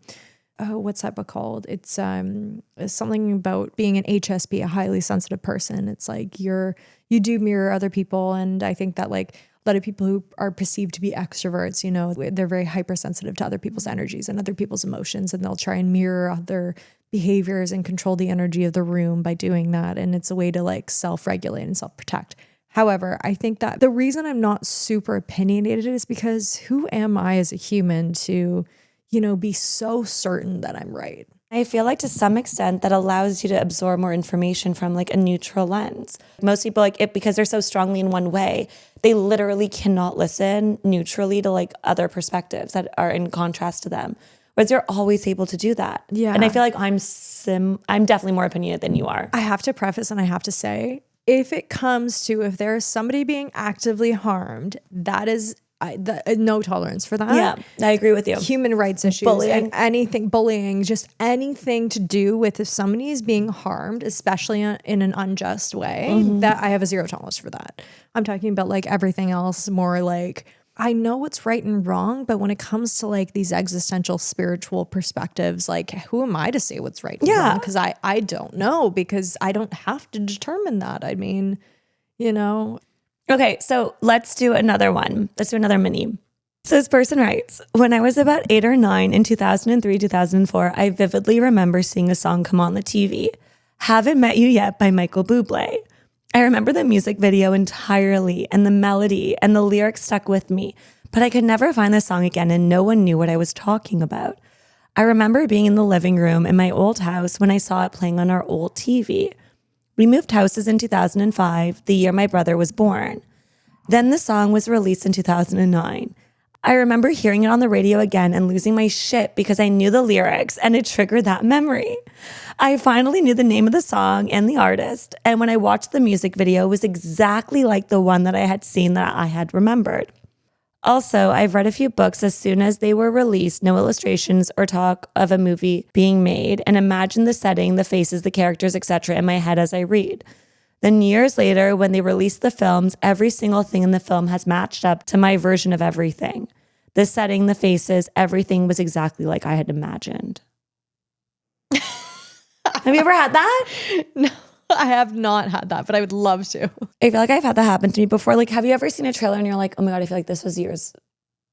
[SPEAKER 2] what's that book called? It's something about being an HSP, a highly sensitive person. It's like you do mirror other people. And I think that like a lot of people who are perceived to be extroverts, you know, they're very hypersensitive to other people's energies and other people's emotions. And they'll try and mirror other behaviors and control the energy of the room by doing that. And it's a way to like self-regulate and self-protect. However, I think that the reason I'm not super opinionated is because who am I as a human to, you know, be so certain that I'm right?
[SPEAKER 1] I feel like to some extent that allows you to absorb more information from like a neutral lens. Most people like it because they're so strongly in one way, they literally cannot listen neutrally to like other perspectives that are in contrast to them. Whereas you're always able to do that.
[SPEAKER 2] Yeah.
[SPEAKER 1] And I feel like I'm definitely more opinionated than you are.
[SPEAKER 2] I have to preface and I have to say, if there's somebody being actively harmed, that is no tolerance for that.
[SPEAKER 1] Yeah, I agree with you.
[SPEAKER 2] Human rights issues, bullying, just anything to do with if somebody is being harmed, especially in an unjust way, that I have a zero tolerance for that. I'm talking about like everything else, more like I know what's right and wrong, but when it comes to like these existential spiritual perspectives, like who am I to say what's right and wrong? Because I don't know, because I don't have to determine that. I mean, you know.
[SPEAKER 1] Okay, so let's do another one. Let's do another mini. So this person writes, when I was about 8 or 9 in 2003, 2004, I vividly remember seeing a song come on the TV, Haven't Met You Yet by Michael Bublé. I remember the music video entirely and the melody and the lyrics stuck with me, but I could never find the song again and no one knew what I was talking about. I remember being in the living room in my old house when I saw it playing on our old TV. We moved houses in 2005, the year my brother was born. Then the song was released in 2009. I remember hearing it on the radio again and losing my shit because I knew the lyrics and it triggered that memory. I finally knew the name of the song and the artist, and when I watched the music video, it was exactly like the one that I had seen that I had remembered. Also, I've read a few books as soon as they were released, no illustrations or talk of a movie being made, and imagine the setting, the faces, the characters, etc. in my head as I read. Then years later, when they released the films, every single thing in the film has matched up to my version of everything. The setting, the faces, everything was exactly like I had imagined. Have you ever had that?
[SPEAKER 2] No, I have not had that, but I would love to.
[SPEAKER 1] I feel like I've had that happen to me before. Like, have you ever seen a trailer and you're like, oh my God, I feel like this was yours?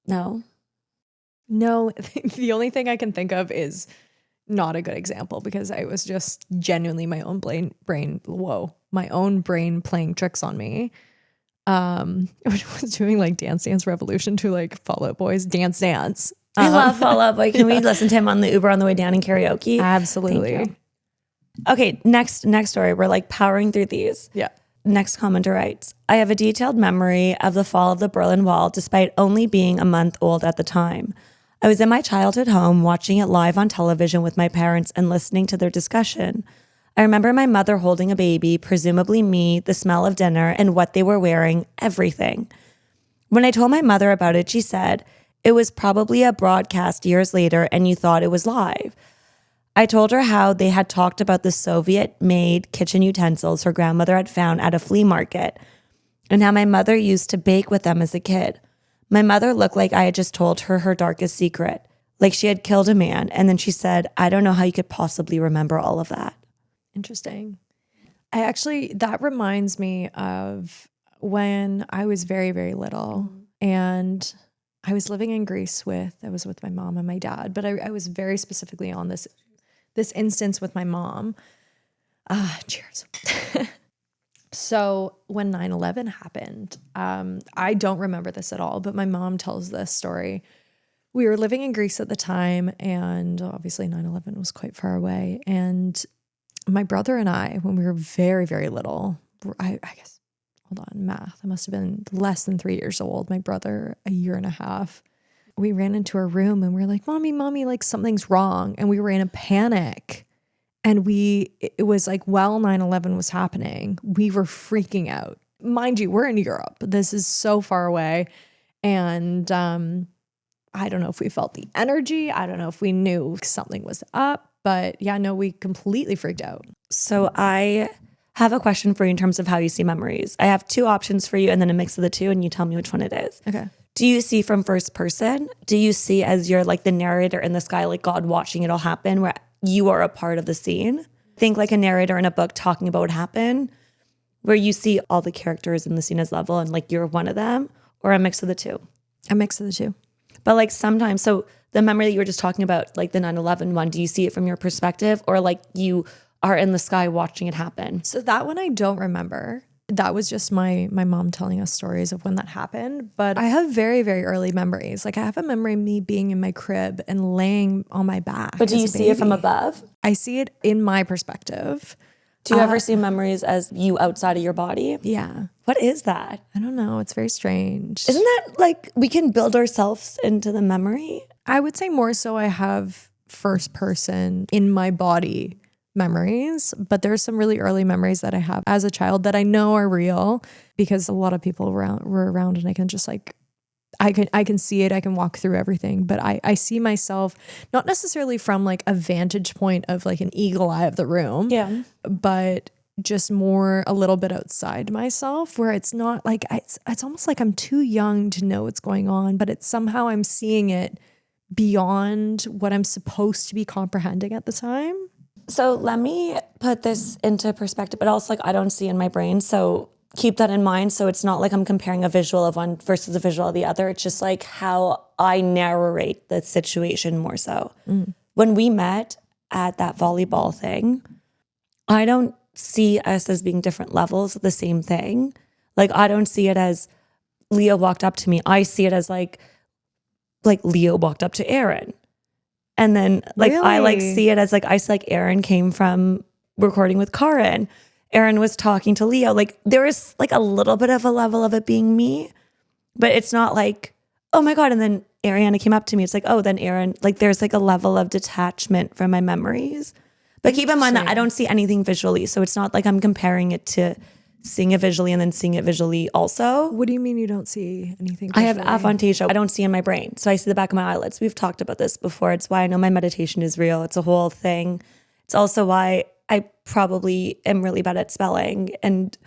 [SPEAKER 1] No?
[SPEAKER 2] No, the only thing I can think of is not a good example because I was just genuinely my own my own brain playing tricks on me. I was doing like Dance Dance Revolution to like Fall Out Boy's Dance Dance.
[SPEAKER 1] I love Fall Out Boy. Can we listen to him on the Uber on the way down in karaoke?
[SPEAKER 2] Absolutely.
[SPEAKER 1] Okay, next story. We're like powering through these.
[SPEAKER 2] Yeah.
[SPEAKER 1] Next commenter writes, I have a detailed memory of the fall of the Berlin Wall despite only being a month old at the time. I was in my childhood home watching it live on television with my parents and listening to their discussion. I remember my mother holding a baby, presumably me, the smell of dinner, and what they were wearing, everything. When I told my mother about it, she said, it was probably a broadcast years later and you thought it was live. I told her how they had talked about the Soviet-made kitchen utensils her grandmother had found at a flea market and how my mother used to bake with them as a kid. My mother looked like I had just told her her darkest secret, like she had killed a man. And then she said, I don't know how you could possibly remember all of that.
[SPEAKER 2] Interesting. That reminds me of when I was very, very little and I was living in Greece I was with my mom and my dad, but I was very specifically on this instance with my mom. Cheers. So when 9/11 happened, I don't remember this at all, but my mom tells this story. We were living in Greece at the time, and obviously 9/11 was quite far away. And my brother and I, when we were very, very little, I guess, hold on, math, I must have been less than 3 years old. My brother, a year and a half. We ran into her room and we were like, mommy, like something's wrong. And we were in a panic. And it was like, while 9/11 was happening, we were freaking out. Mind you, we're in Europe. This is so far away. And I don't know if we felt the energy. I don't know if we knew something was up. But yeah, no, we completely freaked out.
[SPEAKER 1] So I have a question for you in terms of how you see memories. I have two options for you and then a mix of the two, and you tell me which one it is.
[SPEAKER 2] Okay.
[SPEAKER 1] Do you see from first person? Do you see as you're like the narrator in the sky, like God watching it all happen, where you are a part of the scene? Think like a narrator in a book talking about what happened, where you see all the characters in the scene as level and like you're one of them, or a mix of the two?
[SPEAKER 2] A mix of the two.
[SPEAKER 1] But like sometimes, so the memory that you were just talking about, like the 9/11 one, do you see it from your perspective, or like you are in the sky watching it happen?
[SPEAKER 2] So that one I don't remember. That was just my mom telling us stories of when that happened. But I have very, very early memories. Like I have a memory of me being in my crib and laying on my back.
[SPEAKER 1] But do you see it from above?
[SPEAKER 2] I see it in my perspective.
[SPEAKER 1] Do you ever see memories as you outside of your body?
[SPEAKER 2] Yeah.
[SPEAKER 1] What is that?
[SPEAKER 2] I don't know. It's very strange.
[SPEAKER 1] Isn't that like we can build ourselves into the memory?
[SPEAKER 2] I would say more so I have first person in my body memories, but there's some really early memories that I have as a child that I know are real because a lot of people were around and I can just like, I can see it. I can walk through everything, but I see myself not necessarily from like a vantage point of like an eagle eye of the room, but just more a little bit outside myself where it's not like, it's almost like I'm too young to know what's going on, but it's somehow I'm seeing it beyond what I'm supposed to be comprehending at the time.
[SPEAKER 1] So let me put this into perspective, but also like I don't see in my brain. So keep that in mind. So it's not like I'm comparing a visual of one versus a visual of the other. It's just like how I narrate the situation more so. When we met at that volleyball thing, I don't see us as being different levels of the same thing. Like I don't see it as Leo walked up to me. I see it as like Leo walked up to Erin. And then like
[SPEAKER 2] Really?
[SPEAKER 1] I like see it as like I see like Erin came from recording with Karin. Erin was talking to Leo. Like there is like a little bit of a level of it being me, but it's not like, oh my God. And then Ariana came up to me. It's like, oh, then Erin, like there's like a level of detachment from my memories. But keep in mind that I don't see anything visually. So it's not like I'm comparing it to seeing it visually and then seeing it visually also.
[SPEAKER 2] What do you mean you don't see anything
[SPEAKER 1] I have
[SPEAKER 2] visually?
[SPEAKER 1] aphantasia. I don't see in my brain. So I see the back of my eyelids. We've talked about this before. It's why I know my meditation is real. It's a whole thing. It's also why I probably am really bad at spelling and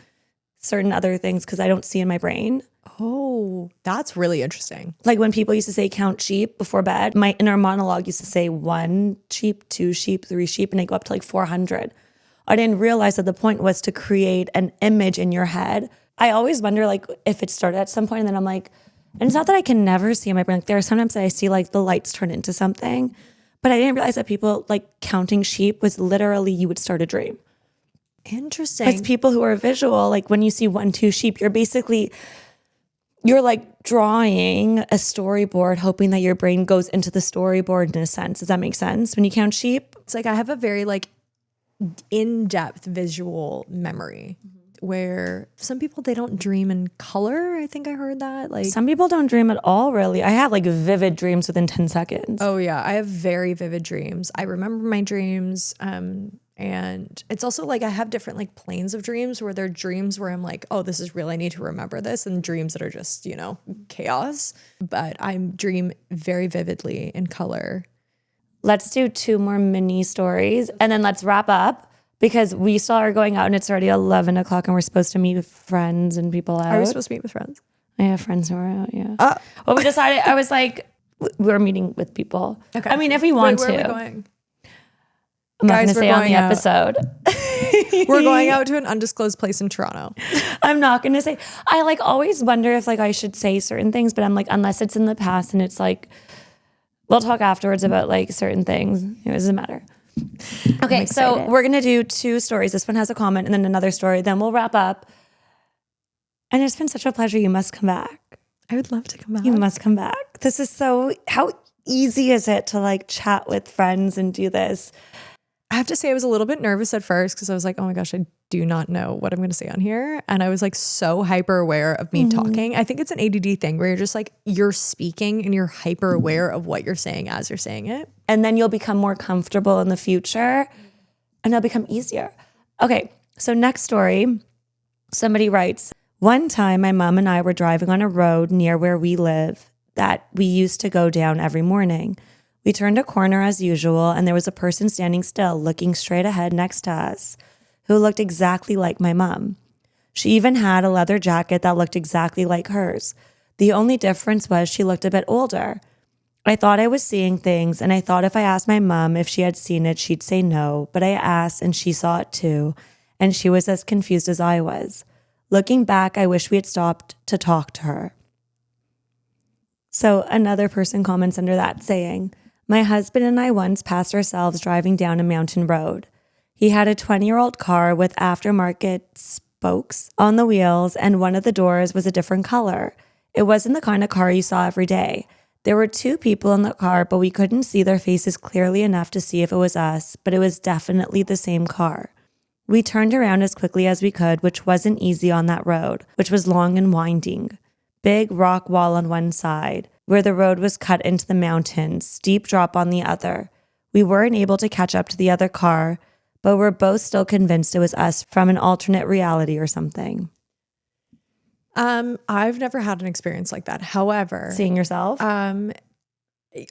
[SPEAKER 1] certain other things because I don't see in my brain.
[SPEAKER 2] Oh, that's really interesting.
[SPEAKER 1] Like when people used to say count sheep before bed, my inner monologue used to say 1 sheep, 2 sheep, 3 sheep, and I go up to like 400. I didn't realize that the point was to create an image in your head. I always wonder like if it started at some point and then I'm like, and it's not that I can never see in my brain. Like there are sometimes that I see like the lights turn into something, but I didn't realize that people like counting sheep was literally you would start a dream.
[SPEAKER 2] Interesting.
[SPEAKER 1] Because people who are visual, like when you see 1, 2 sheep, you're like drawing a storyboard, hoping that your brain goes into the storyboard in a sense. Does that make sense? When you count sheep?
[SPEAKER 2] It's like I have a very like in-depth visual memory where some people, they don't dream in color. I think I heard that. Like
[SPEAKER 1] Some people don't dream at all, really. I have like vivid dreams within 10 seconds.
[SPEAKER 2] Oh yeah, I have very vivid dreams. I remember my dreams. And it's also like I have different like planes of dreams where there are dreams where I'm like, oh, this is real. I need to remember this. And dreams that are just, you know, chaos. But I dream very vividly in color.
[SPEAKER 1] Let's do 2 more mini stories and then let's wrap up because we still are going out and it's already 11 o'clock and we're supposed to meet with friends and people out.
[SPEAKER 2] Are we supposed to meet with friends?
[SPEAKER 1] I have friends who are out, yeah. Well, we decided, I was like, we're meeting with people.
[SPEAKER 2] Okay.
[SPEAKER 1] I mean, if we want
[SPEAKER 2] Where
[SPEAKER 1] to.
[SPEAKER 2] are we going?
[SPEAKER 1] I'm not going
[SPEAKER 2] Guys,
[SPEAKER 1] to
[SPEAKER 2] we're
[SPEAKER 1] say on the
[SPEAKER 2] going out.
[SPEAKER 1] episode.
[SPEAKER 2] We're going out to an undisclosed place in Toronto.
[SPEAKER 1] I'm not going to say. I like always wonder if like I should say certain things, but I'm like, unless it's in the past and it's like, we'll talk afterwards about like certain things. It doesn't matter. Okay, so we're going to do 2 stories. This one has a comment and then another story. Then we'll wrap up. And it's been such a pleasure. You must come back.
[SPEAKER 2] I would love to come back.
[SPEAKER 1] You must come back. This is so, how easy is it to like chat with friends and do this?
[SPEAKER 2] I have to say I was a little bit nervous at first because I was like, oh my gosh, I do not know what I'm going to say on here. And I was like so hyper aware of me talking. I think it's an ADD thing where you're just like, you're speaking and you're hyper aware of what you're saying as you're saying it.
[SPEAKER 1] And then you'll become more comfortable in the future and it'll become easier. Okay, so next story, somebody writes, one time my mom and I were driving on a road near where we live that we used to go down every morning. We turned a corner as usual, and there was a person standing still, looking straight ahead next to us, who looked exactly like my mom. She even had a leather jacket that looked exactly like hers. The only difference was she looked a bit older. I thought I was seeing things, and I thought if I asked my mom if she had seen it, she'd say no, but I asked and she saw it too, and she was as confused as I was. Looking back, I wish we had stopped to talk to her. So another person comments under that saying, my husband and I once passed ourselves driving down a mountain road. He had a 20-year-old car with aftermarket spokes on the wheels, and one of the doors was a different color. It wasn't the kind of car you saw every day. There were 2 people in the car, but we couldn't see their faces clearly enough to see if it was us, but it was definitely the same car. We turned around as quickly as we could, which wasn't easy on that road, which was long and winding. Big rock wall on one side, where the road was cut into the mountains, steep drop on the other. We weren't able to catch up to the other car, but we're both still convinced it was us from an alternate reality or something.
[SPEAKER 2] I've never had an experience like that. However,
[SPEAKER 1] Seeing yourself?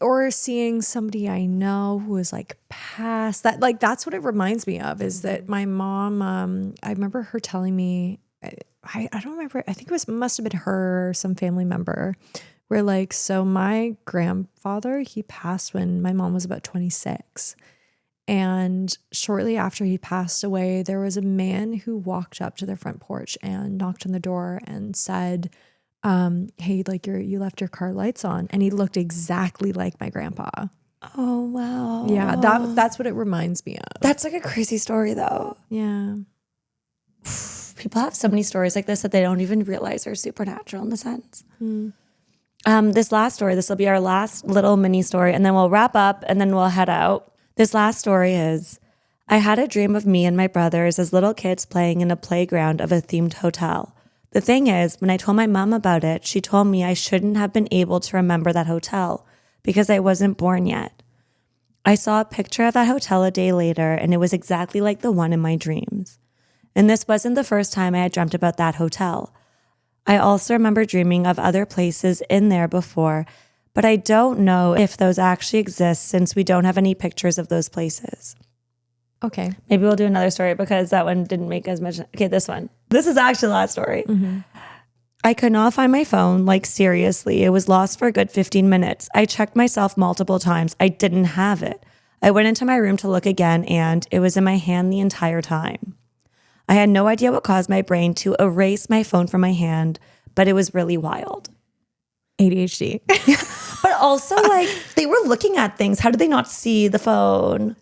[SPEAKER 2] Or seeing somebody I know who is like past that, like that's what it reminds me of, is that my mom, I remember her telling me, I don't remember, I think must have been her or some family member, where like, so my grandfather, he passed when my mom was about 26. And shortly after he passed away, there was a man who walked up to their front porch and knocked on the door and said, hey, like you left your car lights on. And he looked exactly like my grandpa.
[SPEAKER 1] Oh, wow.
[SPEAKER 2] Yeah, that's what it reminds me of.
[SPEAKER 1] That's like a crazy story though.
[SPEAKER 2] Yeah.
[SPEAKER 1] People have so many stories like this that they don't even realize are supernatural in a sense. This last story, this will be our last little mini story, and then we'll wrap up and then we'll head out. This last story is, I had a dream of me and my brothers as little kids playing in a playground of a themed hotel. The thing is, when I told my mom about it, she told me I shouldn't have been able to remember that hotel because I wasn't born yet. I saw a picture of that hotel a day later, and it was exactly like the one in my dreams. And this wasn't the first time I had dreamt about that hotel. I also remember dreaming of other places in there before, but I don't know if those actually exist since we don't have any pictures of those places.
[SPEAKER 2] Okay.
[SPEAKER 1] Maybe we'll do another story because that one didn't make as much. Okay, this one. This is actually the last story. I could not find my phone, like seriously. It was lost for a good 15 minutes. I checked myself multiple times. I didn't have it. I went into my room to look again, and it was in my hand the entire time. I had no idea what caused my brain to erase my phone from my hand, but it was really wild.
[SPEAKER 2] ADHD.
[SPEAKER 1] But also, like, they were looking at things. How did they not see the phone?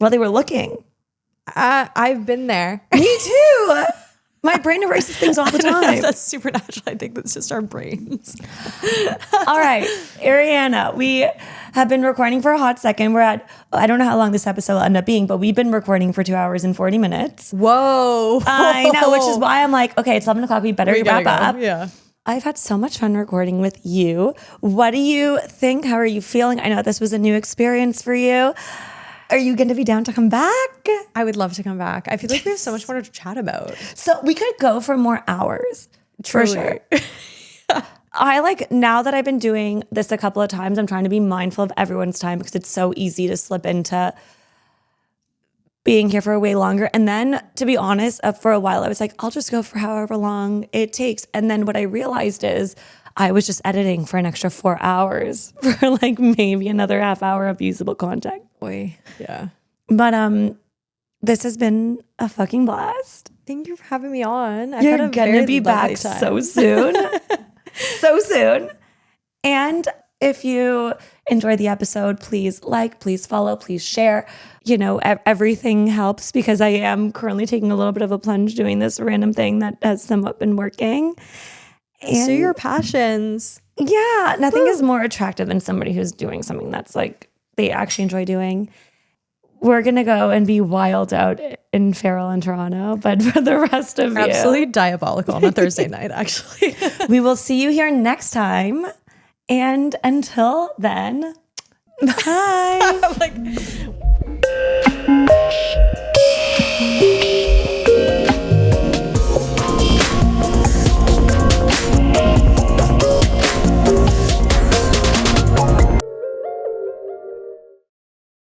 [SPEAKER 1] Well, they were looking.
[SPEAKER 2] I've been there.
[SPEAKER 1] Me too. My brain erases things all the time.
[SPEAKER 2] That's supernatural. I think that's just our brains.
[SPEAKER 1] All right, Ariana, we have been recording for a hot second. We're at, I don't know how long this episode will end up being, but we've been recording for 2 hours and 40 minutes.
[SPEAKER 2] Whoa.
[SPEAKER 1] I know, which is why I'm like, okay, it's 11 o'clock. We better wrap up.
[SPEAKER 2] Yeah.
[SPEAKER 1] I've had so much fun recording with you. What do you think? How are you feeling? I know this was a new experience for you. Are you going to be down to come back?
[SPEAKER 2] I would love to come back. I feel like we have so much more to chat about.
[SPEAKER 1] So we could go for more hours.
[SPEAKER 2] Truly.
[SPEAKER 1] For sure. I like, now that I've been doing this a couple of times, I'm trying to be mindful of everyone's time because it's so easy to slip into being here for way longer. And then, to be honest, for a while, I was like, I'll just go for however long it takes. And then what I realized is I was just editing for an extra 4 hours for like maybe another half hour of usable content.
[SPEAKER 2] Boy, yeah.
[SPEAKER 1] But this has been a fucking blast.
[SPEAKER 2] Thank you for having me on.
[SPEAKER 1] You're gonna be back so soon. So soon. And if you enjoyed the episode, please like, please follow, please share. You know, everything helps because I am currently taking a little bit of a plunge doing this random thing that has somewhat been working. And
[SPEAKER 2] so your passions.
[SPEAKER 1] Yeah, nothing is more attractive than somebody who's doing something that's like they actually enjoy doing. We're going to go and be wild out in Farrell and Toronto, but for the rest of you.
[SPEAKER 2] Absolutely diabolical on a Thursday night, actually.
[SPEAKER 1] We will see you here next time. And until then, bye.
[SPEAKER 2] Like,